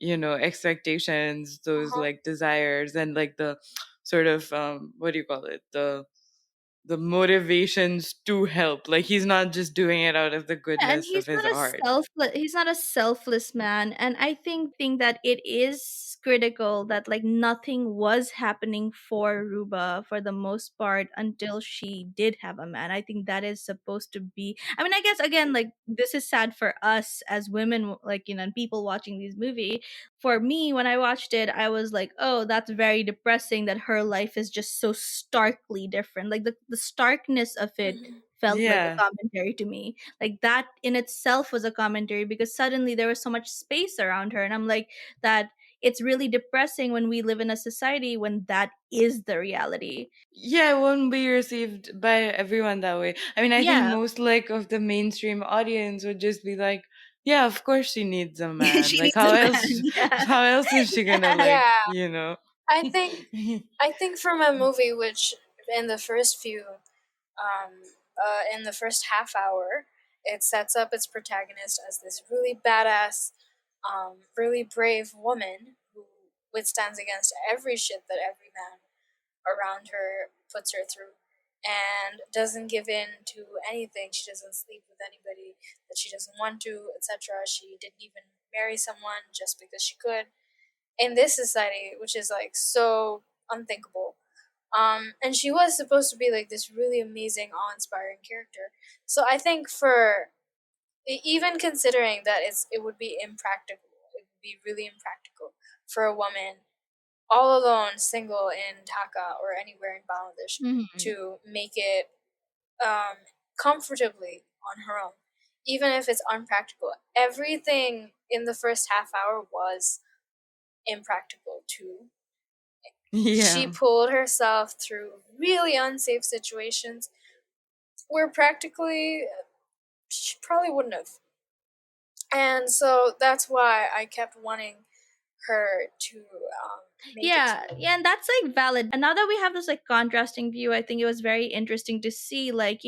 B: expectations,
C: Uh
B: those
C: huh.
B: like desires, and like the sort of what do you call it, the motivations to help. Like he's not just doing it out of the
A: Yeah, and
B: goodness of his heart.
A: he's not a selfless man, and I think that it is critical that like nothing was happening for Ruba for the most part until she did have a man. I think that is supposed to be, I mean, I guess again like this is sad for us as women, like and people watching this movie. For me, when I watched it, I was like, oh, that's very depressing that her life is just so starkly different. Like the starkness of it
C: Hmm.
A: felt like a
B: Yeah.
A: commentary to me. Like that in itself was a commentary because suddenly there was so much space around her, and I'm like that it's really depressing when we live in a society when that is the reality.
B: Yeah, it won't be received by everyone that way. I mean, I think
A: Yeah.
B: most like of the mainstream audience would just be like, yeah, of course she needs a man.
A: She
B: Like
A: needs a man. Yeah.
B: how else is she gonna
A: Yeah.
B: like,
C: Yeah,
B: you know?
C: I think I think from a movie which in the first few in the first half hour, it sets up its protagonist as this really badass, really brave woman who withstands against every shit that every man around her puts her through and doesn't give in to anything. She doesn't sleep with anybody that she doesn't want to, etc. She didn't even marry someone just because she could. In this society, which is like so unthinkable, and she was supposed to be like this really amazing, awe-inspiring character. So I think for even considering that it would be impractical, it would be really impractical for a woman all alone, single in Dhaka or anywhere in Bangladesh,
A: Mhm.
C: to make it um, comfortably on her own, even if it's unpractical. Everything in the first half hour was impractical too. She
B: Yeah.
C: pulled herself through really unsafe situations where practically she probably wouldn't have. And so that's why I kept wanting her to make it
A: Yeah,
C: through.
A: yeah, and that's like valid. And now that we have this like contrasting view, I think it was very interesting to see like,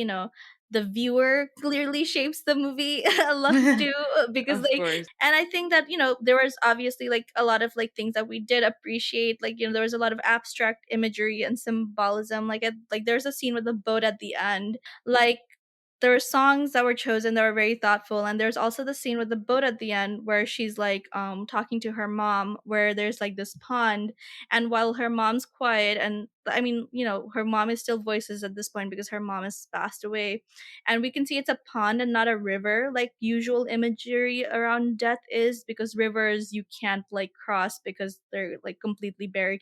A: the viewer clearly shapes the movie a lot too because
B: Of
A: like,
B: course.
A: and I think that, there was obviously like a lot of like things that we did appreciate. Like, there was a lot of abstract imagery and symbolism. Like there's a scene with the boat at the end. Like there were songs that were chosen that were very thoughtful, and there's also the scene with the boat at the end where she's like talking to her mom, where there's like this pond, and while her mom's quiet and I mean, her mom is still voices at this point because her mom has passed away, and we can see it's a pond and not a river, like usual imagery around death is, because rivers you can't like cross because they're like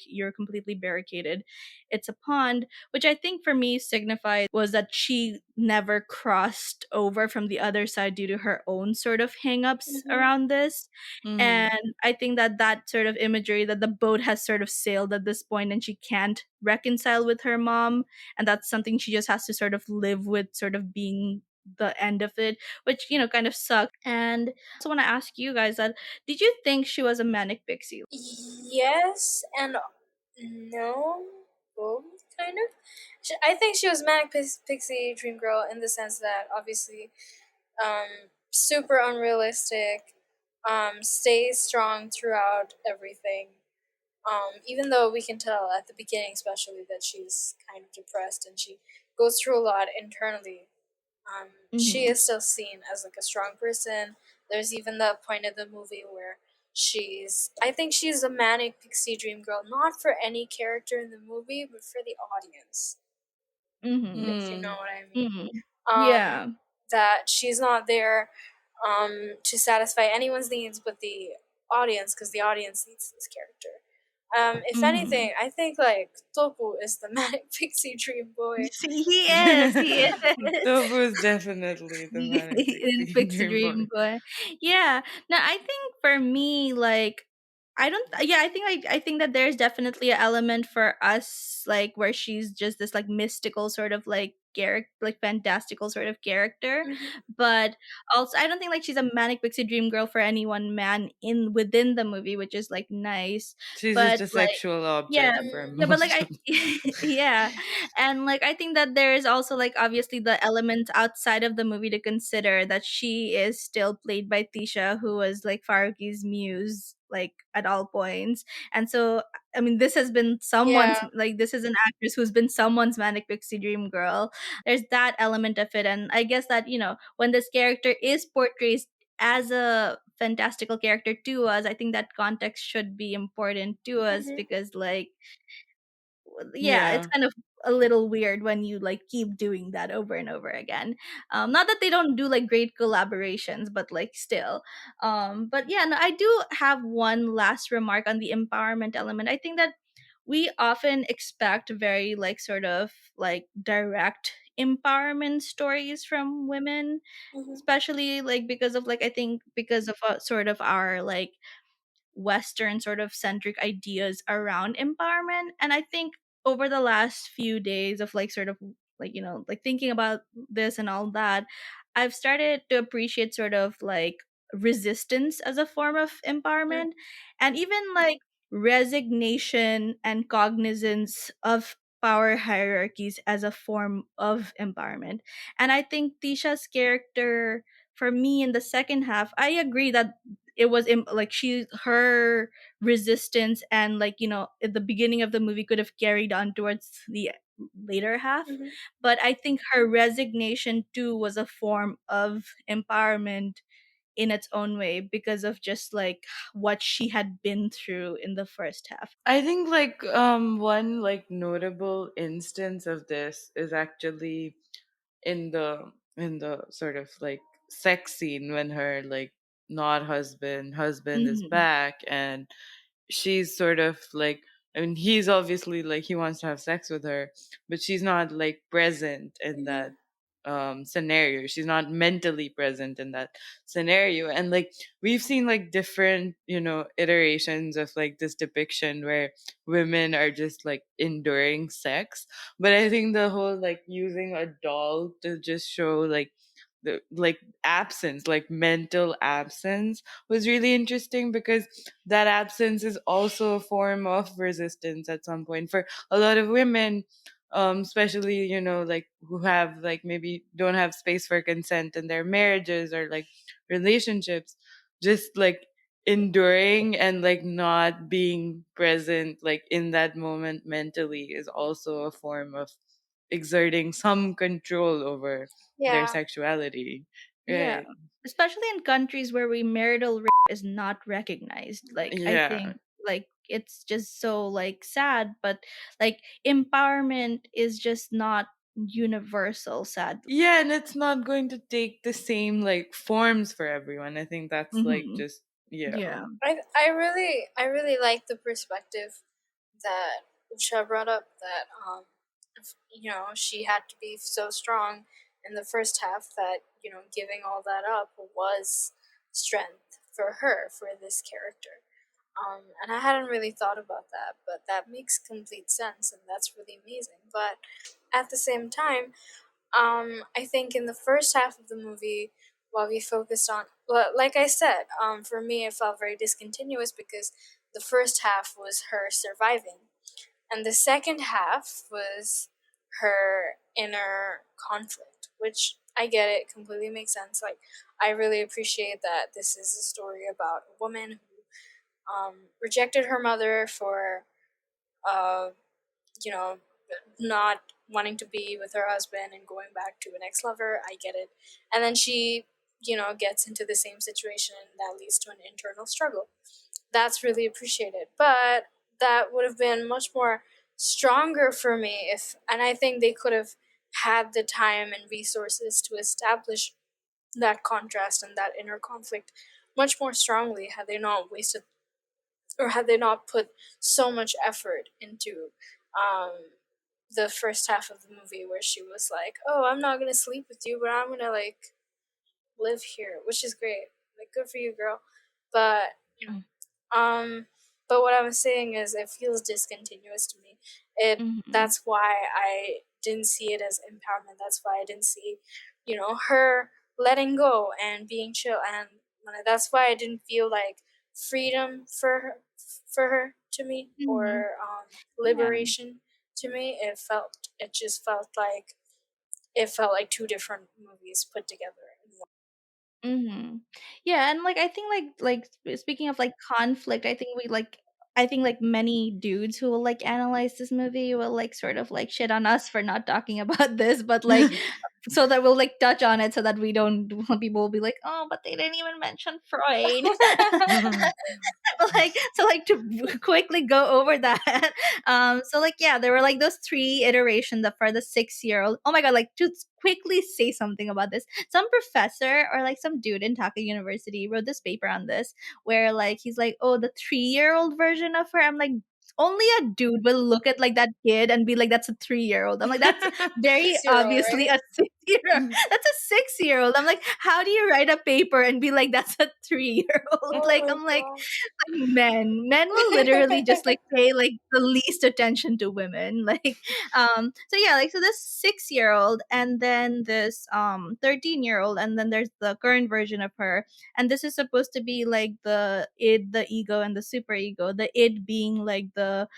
A: you're completely barricaded. It's a pond, which I think for me signified was that she never crossed over from the other side due to her own sort of hangups
C: Mhm.
A: around this.
B: Mm-hmm.
A: And I think that that sort of imagery that the boat has sort of sailed at this point and she can't reconcile with her mom, and that's something she just has to sort of live with, sort of being the end of it, which kind of sucks. And also want to ask you guys that, did you think she was a manic pixie?
C: Yes and no, both kind of. I think she was manic pixie dream girl in the sense that obviously, super unrealistic, stays strong throughout everything. Even though we can tell at the beginning, especially, that she's kind of depressed and she goes through a lot internally, she
A: Mm-hmm.
C: is still seen as like a strong person. There's even the point of the movie where I think she's a manic pixie dream girl, not for any character in the movie, but for the audience,
A: Mm-hmm.
C: if you know what I mean.
A: Mm-hmm.
C: Um,
A: Yeah.
C: that she's not there to satisfy anyone's needs but the audience, because the audience needs this character. If
A: Mm-hmm.
C: anything, I think like Topu is the manic pixie dream boy.
A: He is. He is.
B: Tofu is definitely the manic
A: In
B: pixie
A: Pixie
B: dream
A: Dream
B: boy.
A: Boy. Yeah. No, I think for me, like, I don't. Yeah, I think that there's definitely an element for us, like, where she's just this like mystical sort of like character, like fantastical sort of character.
C: Hmm.
A: But also, I don't think like she's a manic pixie dream girl for any one man in within the movie, which is like nice.
B: She's just
A: But
B: a
A: like,
B: sexual
A: yeah,
B: object for
A: yeah, but like
B: most
A: I,
B: of.
A: yeah, and like I think that there is also like obviously the element outside of the movie to consider, that she is still played by Tisha, who was like Faruqi's muse like at all points. And so I mean, this has been someone's,
C: Yeah.
A: like, this is an actress who's been someone's manic pixie dream girl. There's that element of it, and I guess that when this character is portrayed as a fantastical character to us, I think that context should be important to us,
C: Hmm.
A: because like, yeah, it's
B: Yeah.
A: kind of a little weird when you like keep doing that over and over again. Not that they don't do like great collaborations, but like still. But yeah, no, I do have one last remark on the empowerment element. I think that we often expect very like sort of like direct empowerment stories from women,
C: Hmm.
A: especially like because of like, I think because of sort of our like Western sort of centric ideas around empowerment. And I think over the last few days of like sort of like, like thinking about this and all that, I've started to appreciate sort of like resistance as a form of empowerment, and even like resignation and cognizance of power hierarchies as a form of empowerment. And I think Tisha's character, for me in the second half, I agree that it was like her resistance and like at the beginning of the movie could have carried on towards the later half,
C: Hmm.
A: but I think her resignation too was a form of empowerment in its own way, because of just like what she had been through in the first half.
B: I think like one like notable instance of this is actually in the sort of like sex scene when her like not husband is
A: Hmm.
B: back, and she's sort of like, I mean, he's obviously like he wants to have sex with her, but she's not like present in
C: Hmm.
B: that scenario. She's not mentally present in that scenario. And like we've seen like different, iterations of like this depiction where women are just like enduring sex. But I think the whole like using a doll to just show like the like absence, like mental absence, was really interesting, because that absence is also a form of resistance at some point for a lot of women, especially like who have like maybe don't have space for consent in their marriages or like relationships. Just like enduring and like not being present like in that moment mentally is also a form of exerting some control over their
C: Yeah.
B: sexuality,
A: Yeah,
B: right?
A: especially in countries where marital rape is not recognized, like I
B: Yeah.
A: think like it's just so like sad, but like empowerment is just not universal, sadly.
B: Yeah, and it's not going to take the same like forms for everyone. I think that's like
A: Hmm.
B: just yeah.
A: Yeah.
C: I really like the perspective that Usha brought up, that she had to be so strong in the first half that giving all that up was strength for her, for this character. And I hadn't really thought about that, but that makes complete sense, and that's really amazing. But at the same time, I think in the first half of the movie, while we focused on, well, like I said, for me it felt very discontinuous because the first half was her surviving, and the second half was her inner conflict, which I get it, completely makes sense. Like, I really appreciate that this is a story about a woman who rejected her mother for uh, you know, not wanting to be with her husband and going back to an ex lover. I get it. And then she, gets into the same situation that leads to an internal struggle. That's really appreciated. But that would have been much more stronger for me if, and I think they could have had the time and resources to establish that contrast and that inner conflict much more strongly had they not wasted, or had they not put so much effort into um, the first half of the movie where she was like, "Oh, I'm not gonna sleep with you, but I'm gonna like live here," which is great. Like, good for you, girl. But um, but what I was saying is, it feels discontinuous to me.
A: Hmm.
C: That's why I didn't see it as empowerment. That's why I didn't see, her letting go and being chill, and that's why I didn't feel like freedom for her to me,
A: Hmm.
C: or
A: Yeah.
C: liberation to me. It just felt like two different movies put together in one.
A: Hmm. Yeah, and like I think speaking of like conflict, I think like many dudes who will like analyze this movie will like sort of like shit on us for not talking about this, but like so that we'll like touch on it so that we don't people will be like, oh, but they didn't even mention Freud. Like so like to quickly go over that. So like yeah, there were like those three iterations of for the 6 year old. Oh my god, like to quickly say something about this, some professor or like some dude in Dhaka University wrote this paper on this where like he's like, oh, the 3 year old version of her. I'm like, only a dude will look at like that kid and be like, that's a 3 year old. I'm like, that's very
C: 6 year old,
A: obviously
C: right?
A: a 6 year. That's a 6 year old. I'm like, how do you write a paper and be like, that's a 3 year old?
C: Oh
A: Like,
C: my
A: I'm like,
C: god.
A: men will literally just like pay like the least attention to women. Like, so yeah, like so this 6 year old and then this 13 year old, and then there's the current version of her, and this is supposed to be like the id, the ego, and the super ego. The id being like the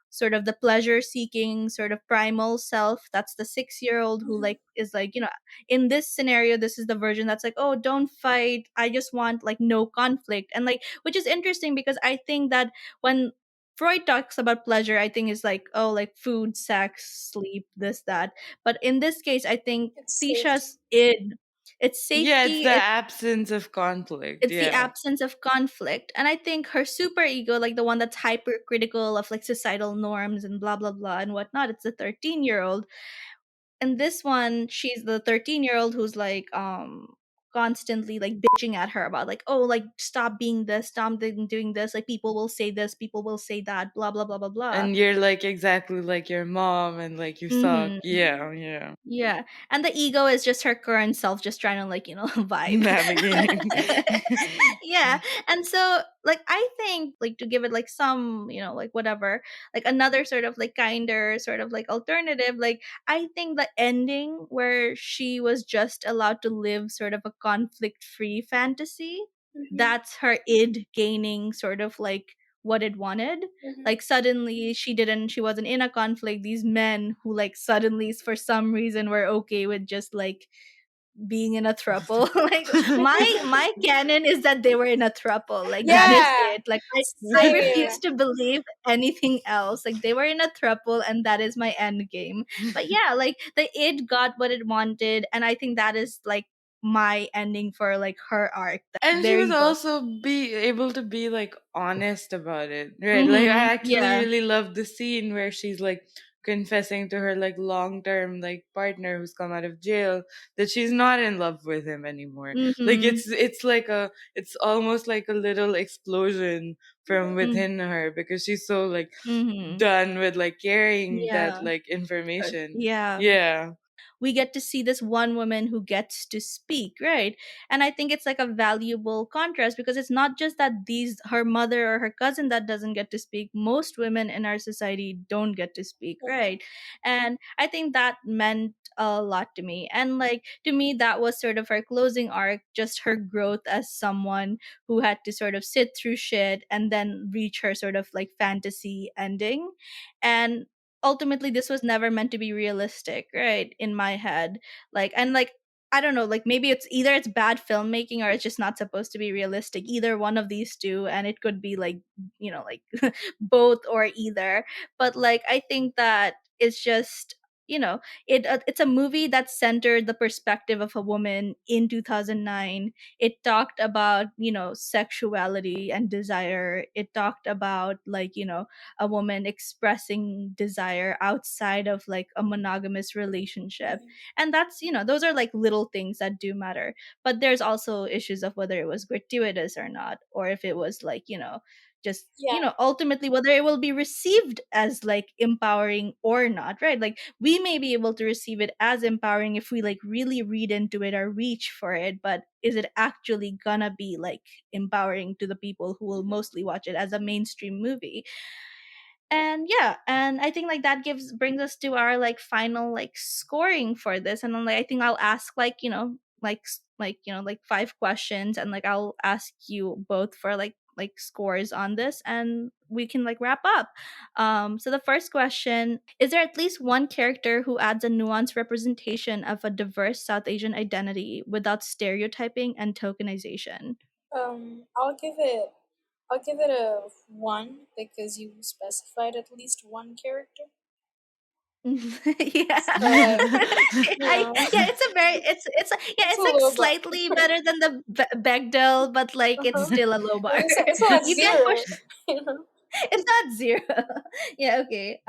A: sort of the pleasure seeking sort of primal self. That's the 6 year old who
C: Mhm.
A: like is like, in this scenario, this is the version that's like, oh, don't fight, I just want like no conflict. And like, which is interesting because I think that when Freud talks about pleasure, I think is like, oh, like food, sex, sleep, this, that. But in this case, I think
C: It's safety.
A: Tisha's id, it's
B: Yeah, it's
A: safety,
B: the absence of conflict.
A: it's the
B: Yeah.
A: absence of conflict. And I think her super ego, like the one that's hypercritical of like societal norms and blah blah blah and whatnot, it's the 13 year old. And this one, she's the 13 year old who's like constantly like bitching at her about like, oh, like stop being this, stop doing this, like people will say this, people will say that, blah blah blah blah blah.
B: And you're like exactly like your mom and like you suck.
A: Hmm.
B: Yeah, yeah.
A: Yeah. And the ego is just her current self just trying to like, vibe.
B: Navigating.
A: Yeah. And so like I think like to give it like some, like whatever, like another sort of like kinder sort of like alternative, like I think the ending where she was just allowed to live sort of a conflict free fantasy,
C: Mhm.
A: that's her id gaining sort of like what it wanted.
C: Mhm.
A: Like suddenly she wasn't in a conflict. These men who like suddenly for some reason were okay with just like being in a throuple. Like my canon is that they were in a throuple. Like that is
C: Yeah.
A: it. Like I refuse
C: Same.
A: to believe anything else. Like they were in a throuple and that is my end game. But yeah, like the id got what it wanted, and I think that is like my ending for like her arc.
B: And she
A: There
B: was
A: you go.
B: also be able to be like honest about it, right? Like I
A: Mhm.
B: actually
A: Yeah.
B: really love the scene where she's like confessing to her like long term like partner who's come out of jail that she's not in love with him anymore. Like
A: Mhm.
B: it's almost like a little explosion from
A: Mhm.
B: within her because she's so like
A: Mhm.
B: done with like carrying that
A: Yeah.
B: like information.
A: Yeah.
B: Yeah.
A: We get to see this one woman who gets to speak, right? And I think it's like a valuable contrast because it's not just that these her mother or her cousin that doesn't get to speak. Most women in our society don't get to speak,
C: Mhm.
A: right? And I think that meant a lot to me. And like to me that was sort of her closing arc, just her growth as someone who had to sort of sit through shit and then reach her sort of like fantasy ending. And ultimately this was never meant to be realistic, right, in my head. Like, and like I don't know, like maybe it's either it's bad filmmaking or it's just not supposed to be realistic, either one of these two, and it could be like, like both or either. But like I think that it's just, it's a movie that centered the perspective of a woman in 2009. It talked about, sexuality and desire. It talked about like, a woman expressing desire outside of like a monogamous relationship.
C: Mhm.
A: And that's, those are like little things that do matter. But there's also issues of whether it was gratuitous or not, or if it was like, just,
C: Yeah.
A: ultimately whether it will be received as like empowering or not, right? Like we may be able to receive it as empowering if we like really read into it or reach for it, but is it actually gonna be like empowering to the people who will
C: Mhm.
A: mostly watch it as a mainstream movie? And yeah, and I think like that gives brings us to our like final like scoring for this. And then like I think I'll ask like, like 5 questions, and like I'll ask you both for like scores on this, and we can like wrap up. So the first question: is there at least one character who adds a nuanced representation of a diverse South Asian identity without stereotyping and tokenization?
C: I'll give it a 1 because you specified at least one character.
A: Yeah.
C: So like,
A: Yeah, it's a very
C: it's a
A: it's like
C: low bar.
A: slightly better than the Bechdel, but like it's
C: Uh-huh.
A: still a low bar.
C: It's not
A: You can push.
C: zero, you know.
A: It's not zero. Yeah, okay.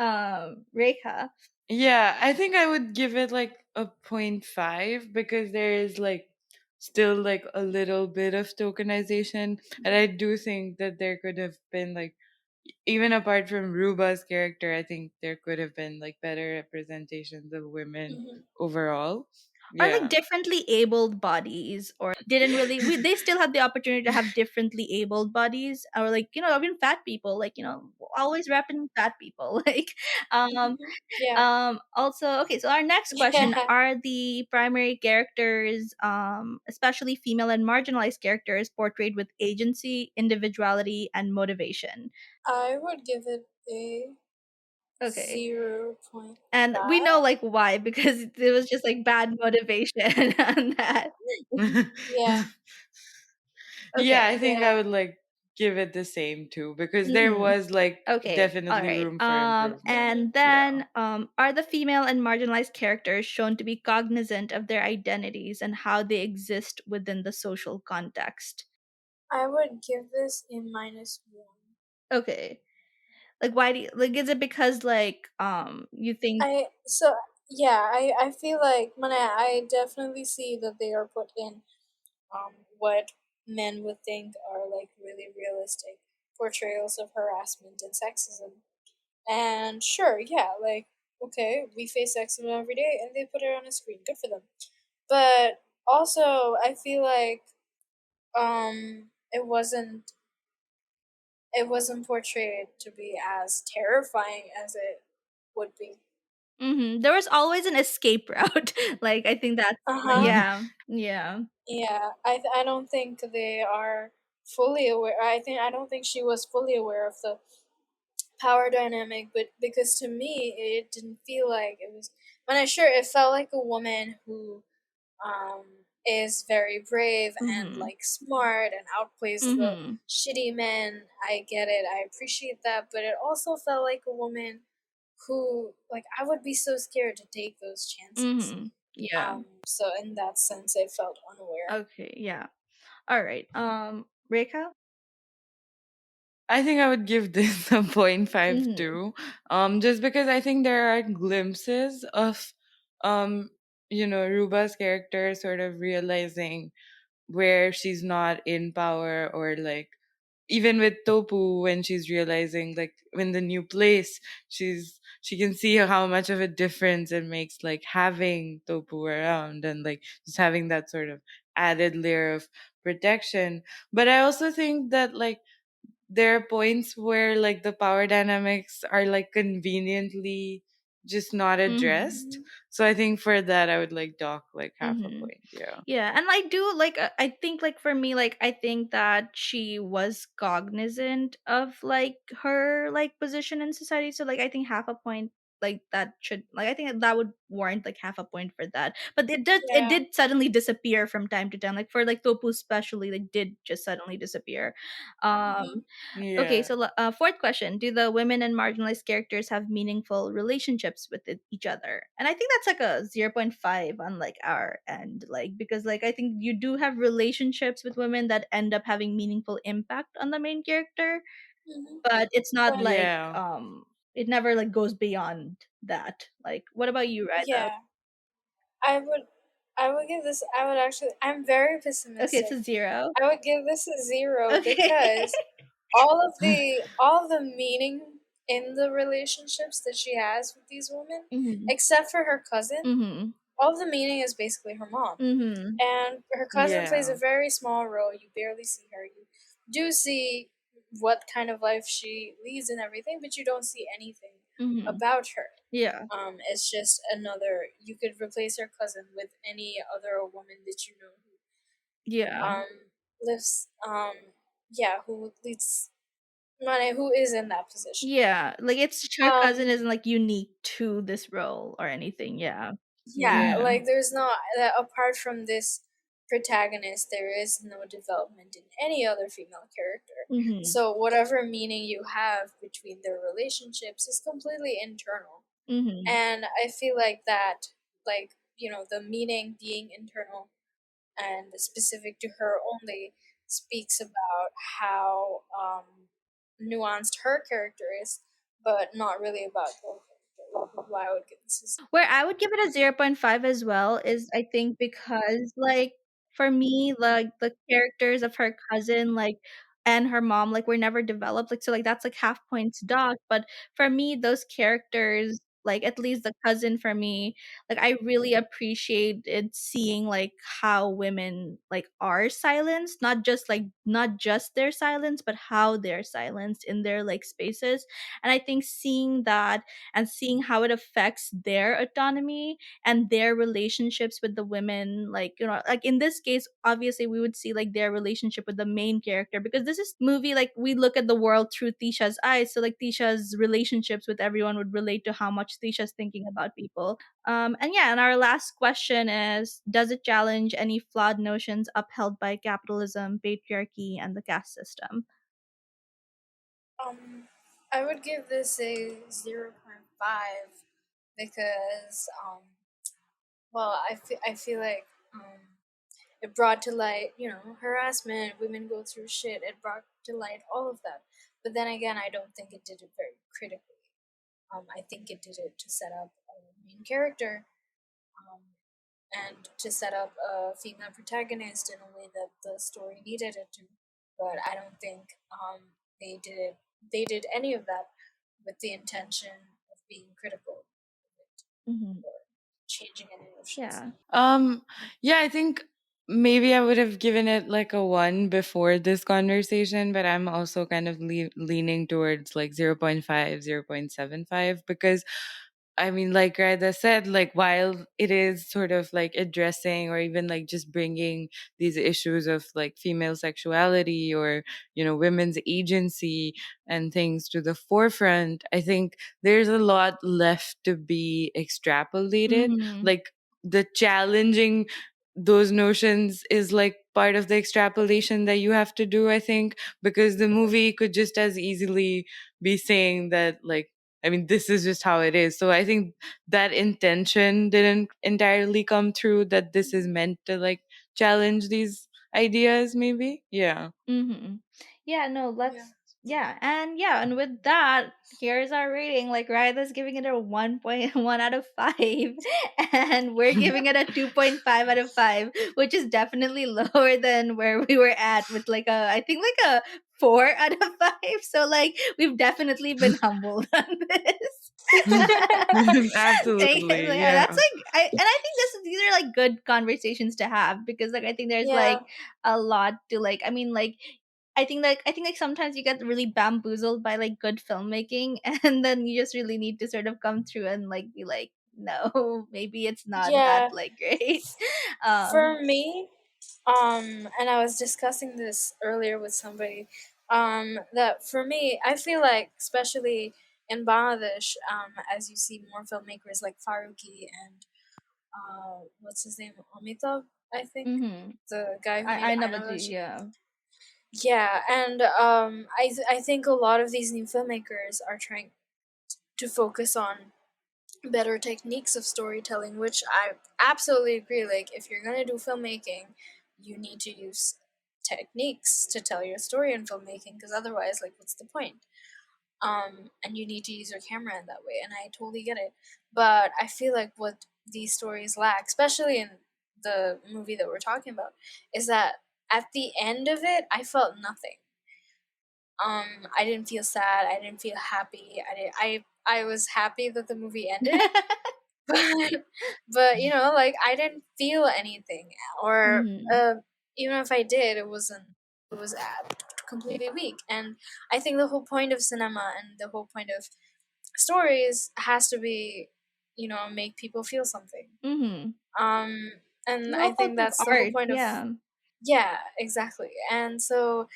A: Rekha.
B: Yeah, I think I would give it like a point 0.5 because there is like still like a little bit of tokenization. And I do think that there could have been like, even apart from Ruba's character, I think there could have been like better representations of women
C: Mhm.
B: overall.
A: Or like
B: Yeah.
A: differently abled bodies, or didn't really they still had the opportunity to have differently abled bodies, or like, even fat people, like, always repping fat people. Like, um
C: Mhm. Yeah.
A: also, okay, so our next question:
C: Yeah.
A: are the primary characters, especially female and marginalized characters, portrayed with agency, individuality, and motivation?
C: I would give it a
A: Okay. And we
C: 0.5.
A: know like why, because it was just like bad motivation on that.
C: Yeah.
B: Yeah,
A: Okay.
B: I think I
C: Yeah.
B: would like give it the same too because there
A: Mhm.
B: was like
A: Okay. All
B: definitely
A: right.
B: room for improvement.
C: Mhm.
A: And
B: Yeah.
A: then, are the female and marginalized characters shown to be cognizant of their identities and how they exist within the social context?
C: I would give this a -1.
A: Okay. Like, why do you, like, is it because like you think?
C: I so yeah, I feel like when I definitely see that they are put in what men would think are like really realistic portrayals of harassment and sexism. And sure, yeah, like okay, we face sexism every day and they put it on a screen. Good for them. But also I feel like it wasn't portrayed to be as terrifying as it would be.
A: There was always an escape route. Like, I think that's like,
C: Uh-huh.
A: yeah, yeah.
C: Yeah, I don't think they are fully aware. I don't think she was fully aware of the power dynamic, but because to me it didn't feel like it was. When I sure it felt like a woman who um is very brave and
A: Mm-hmm.
C: like smart and outplays the
A: Mm-hmm.
C: shitty men. I get it. I appreciate that, but it also felt like a woman who like I would be so scared to take those chances.
A: Mm-hmm. Yeah.
C: So in that sense, I felt unaware.
A: Okay, yeah. All right. Rekha?
B: I think I would give this a point five
A: Mhm.
B: too. Just because I think there are glimpses of um Ruba's character sort of realizing where she's not in power, or like even with Topu, when she's realizing like in the new place, she can see how much of a difference it makes, like having Topu around, and like just having that sort of added layer of protection. But I also think that like there are points where like the power dynamics are like conveniently just not addressed.
A: Mhm.
B: So I think for that I would like dock like half a
A: Mhm.
B: point. Yeah.
A: Yeah, and I do like I think like for me like I think that she was cognizant of like her like position in society. So like I think half a point like that should like I think that would warrant like half a point for that. But it
C: Yeah.
A: did suddenly disappear from time to time. Like for like Topu especially, like did just suddenly disappear.
C: Hmm.
A: Okay,
B: Yeah.
A: so fourth question: do the women and marginalized characters have meaningful relationships with each other? And I think that's like a 0.5 on like our end, like because like I think you do have relationships with women that end up having meaningful impact on the main character,
C: Hmm.
A: but it's not
C: But
A: like
B: Yeah.
A: it never like goes beyond that. Like, what about you, Rida?
C: yeah, I would. I would give this. I would actually. I'm very
A: Okay, it's
C: pessimistic.
A: a zero.
C: I would give this a zero
A: Okay.
C: because all of the meaning in the relationships that she has with these women,
A: Mhm.
C: except for her cousin,
A: Mhm.
C: all of the meaning is basically her mom.
A: Mhm.
C: And her cousin plays a
B: Yeah.
C: very small role. You barely see her. You do see what kind of life she leads and everything, but you don't see anything
A: Mhm.
C: about her.
A: Yeah.
C: It's just another. You could replace her cousin with any other woman that you know
A: Yeah.
C: who lives yeah, who leads money, who is in that position.
A: Yeah, like it's her cousin
C: Um
A: isn't like unique to this role or anything. Yeah.
C: yeah,
A: Mhm.
B: Yeah.
C: like there's no apart from this protagonist, there is no development in any other female character.
A: Mhm.
C: So whatever meaning you have between their relationships is completely internal.
A: Mhm.
C: And I feel like that, like, the meaning being internal and specific to her only speaks about how nuanced her character is, but not really about her character. Why I would give this a
A: Where I would give it a 0.5 as well is I think because like for me like the characters of her cousin like and her mom like were never developed like so like that's like half points docked, but for me those characters like at least the cousin for me like I really appreciated seeing like how women like are silenced, not just their silence but how they're silenced in their like spaces. And I think seeing that and seeing how it affects their autonomy and their relationships with the women, like like in this case obviously we would see like their relationship with the main character because this is movie like we look at the world through Tisha's eyes, so like Tisha's relationships with everyone would relate to how much Tisha's thinking about people. And yeah, and our last question is, does it challenge any flawed notions upheld by capitalism, patriarchy, and the caste system?
C: I would give this a 0.5 because, well, I feel like it brought to light, harassment, women go through shit. It brought to light all of that. But then again, I don't think it did it very critically. I think it did it to set up a main character, um, and to set up a female protagonist in a way that the story needed it to. But I don't think they did it. They did any of that with the intention of being critical of it
A: Hmm.
C: or changing any notions.
A: Yeah.
B: Um, yeah, I think maybe I would have given it like a 1 before this conversation, but I'm also kind of leaning towards like 0.5, 0.75 because I mean, like Raida said, like while it is sort of like addressing or even like just bringing these issues of like female sexuality or, women's agency and things to the forefront, I think there's a lot left to be extrapolated.
A: Hmm.
B: Like the challenging those notions is like part of the extrapolation that you have to do, I think, because the movie could just as easily be saying that like I mean, this is just how it is. So I think that intention didn't entirely come through, that this is meant to like challenge these ideas, maybe. Yeah.
A: Mm-hmm. Yeah, no,
C: Yeah.
A: and with that, here's our rating. Like Raidah's giving it a 1.1 out of 5, and we're giving it a 2.5 out of 5, which is definitely lower than where we were at with like I think like a 4 out of 5. So like we've definitely been humbled on this.
B: Absolutely.
A: Yeah, that's
B: Yeah.
A: like I think these are like good conversations to have, because like I think there's
C: Yeah.
A: like a lot to like, I mean like I think like sometimes you get really bamboozled by like good filmmaking, and then you just really need to sort of come through and like be like, no, maybe it's not that
C: Yeah.
A: like great.
C: For me, and I was discussing this earlier with somebody, that for me, I feel like, especially in Bangladesh, as you see more filmmakers like Farooki and what's his name, Amitabh, I think,
A: Mm-hmm.
C: the guy who made
A: I know, but
C: Ainavesh.
A: yeah.
C: Yeah, and I think a lot of these new filmmakers are trying to focus on better techniques of storytelling, which I absolutely agree. Like, if you're gonna do filmmaking, you need to use techniques to tell your story in filmmaking, because otherwise, like, what's the point? And you need to use your camera in that way, and I totally get it. But I feel like what these stories lack, especially in the movie that we're talking about, is that at the end of it, I felt nothing. I didn't feel sad. I didn't feel happy. I was happy that the movie ended, but you know, like, I didn't feel anything, or
A: Mm-hmm.
C: even if I did, it was completely weak. And I think the whole point of cinema and the whole point of stories has to be, you know, make people feel something.
A: Mm-hmm.
C: Um, and
A: The
C: I
A: whole
C: think
A: point of
C: that's the whole
A: art,
C: point of,
A: yeah.
C: yeah, exactly. And so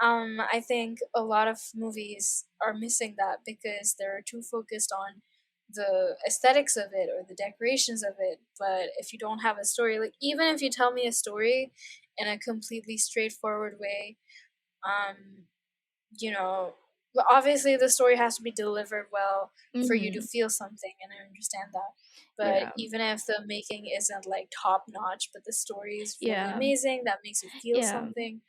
C: I think a lot of movies are missing that because they're too focused on the aesthetics of it or the decorations of it. But if you don't have a story, like, even if you tell me a story in a completely straightforward way, um, you know, but obviously the story has to be delivered well for you to
A: Mm-hmm.
C: feel something, and I understand that. But
A: Yeah.
C: even if the making isn't like top notch, but the story is really
A: Yeah.
C: amazing, that makes you feel
A: Yeah.
C: something.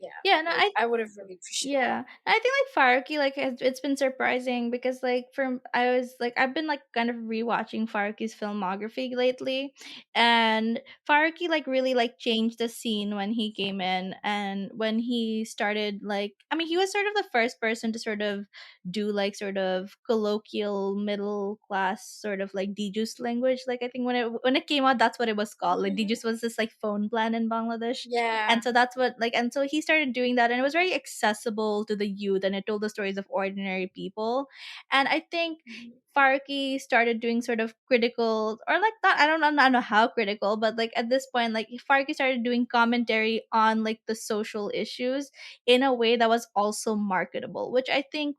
C: Yeah,
A: Yeah, no,
C: like, I would have really appreciated that.
A: yeah, I think like Farki, like it's been surprising because like from I was like I've been like kind of rewatching Farki's filmography lately, and Farki like really like changed the scene when he came in, and when he started like, I mean, he was sort of the first person to sort of do like sort of colloquial middle class sort of like Dijus language. Like I think when it came out, that's what it was called. Like
C: Mhm.
A: Dijus was this like phone plan in Bangladesh, and
C: Yeah.
A: so that's what like, and so he started doing that, and it was very accessible to the youth, and it told the stories of ordinary people. And I think
C: Mhm.
A: Farki started doing sort of critical, or like not, I don't know how critical, but like at this point like Farki started doing commentary on like the social issues in a way that was also marketable, which I think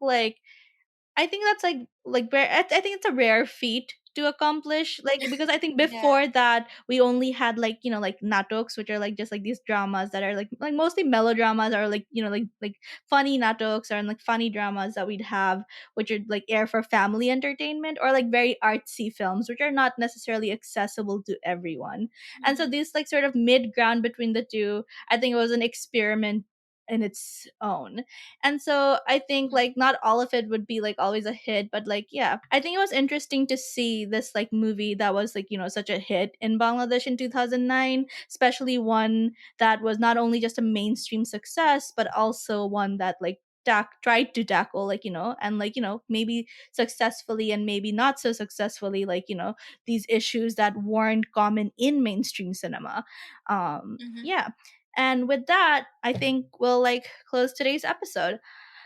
A: that's like rare. I think it's a rare feat to accomplish. Like because I think
C: Yeah.
A: before that we only had like, you know, like natoks, which are like just like these dramas that are like mostly melodramas, or like, you know, like funny natoks, or like funny dramas that we'd have, which are like air for family entertainment, or like very artsy films which are not necessarily accessible to everyone. And so
C: Mhm.
A: this like sort of mid ground between the two, I think it was an experiment in its own. And so I think
C: Mhm.
A: like not all of it would be like always a hit, but like yeah, I think it was interesting to see this like movie that was like, you know, such a hit in Bangladesh in 2009, especially one that was not only just a mainstream success but also one that like tried to tackle, like, you know, and like, you know, maybe successfully and maybe not so successfully, like, you know, these issues that weren't common in mainstream cinema.
C: Mhm.
A: Yeah. And with that, I think we'll like close today's episode.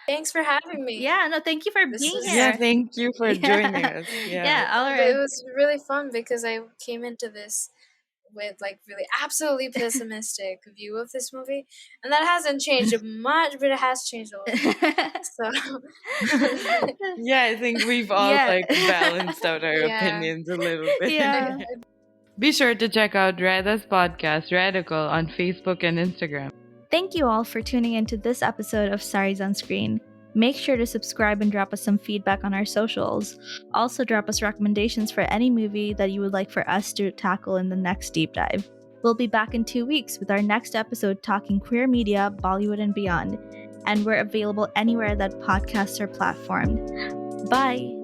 C: Thanks for having me.
A: Yeah, no, thank you for
C: This
A: being
C: was
B: Yeah,
A: here.
B: thank you for joining
A: Yeah.
B: us. Yeah.
A: Yeah, all
C: it
A: right.
C: was really fun because I came into this with, like, really absolutely pessimistic view of this movie, and that hasn't changed much, but it has changed a little. So
B: Yeah, I think we've all
A: Yeah.
B: like balanced out our
C: yeah,
B: opinions a little bit.
A: Yeah.
B: Be sure to check out Raidah's podcast, Raidahcal, on Facebook and Instagram.
A: Thank you all for tuning into this episode of Saris on Screen. Make sure to subscribe and drop us some feedback on our socials. Also, drop us recommendations for any movie that you would like for us to tackle in the next deep dive. We'll be back in 2 weeks with our next episode talking queer media, Bollywood, and beyond. And we're available anywhere that podcasts are platformed. Bye!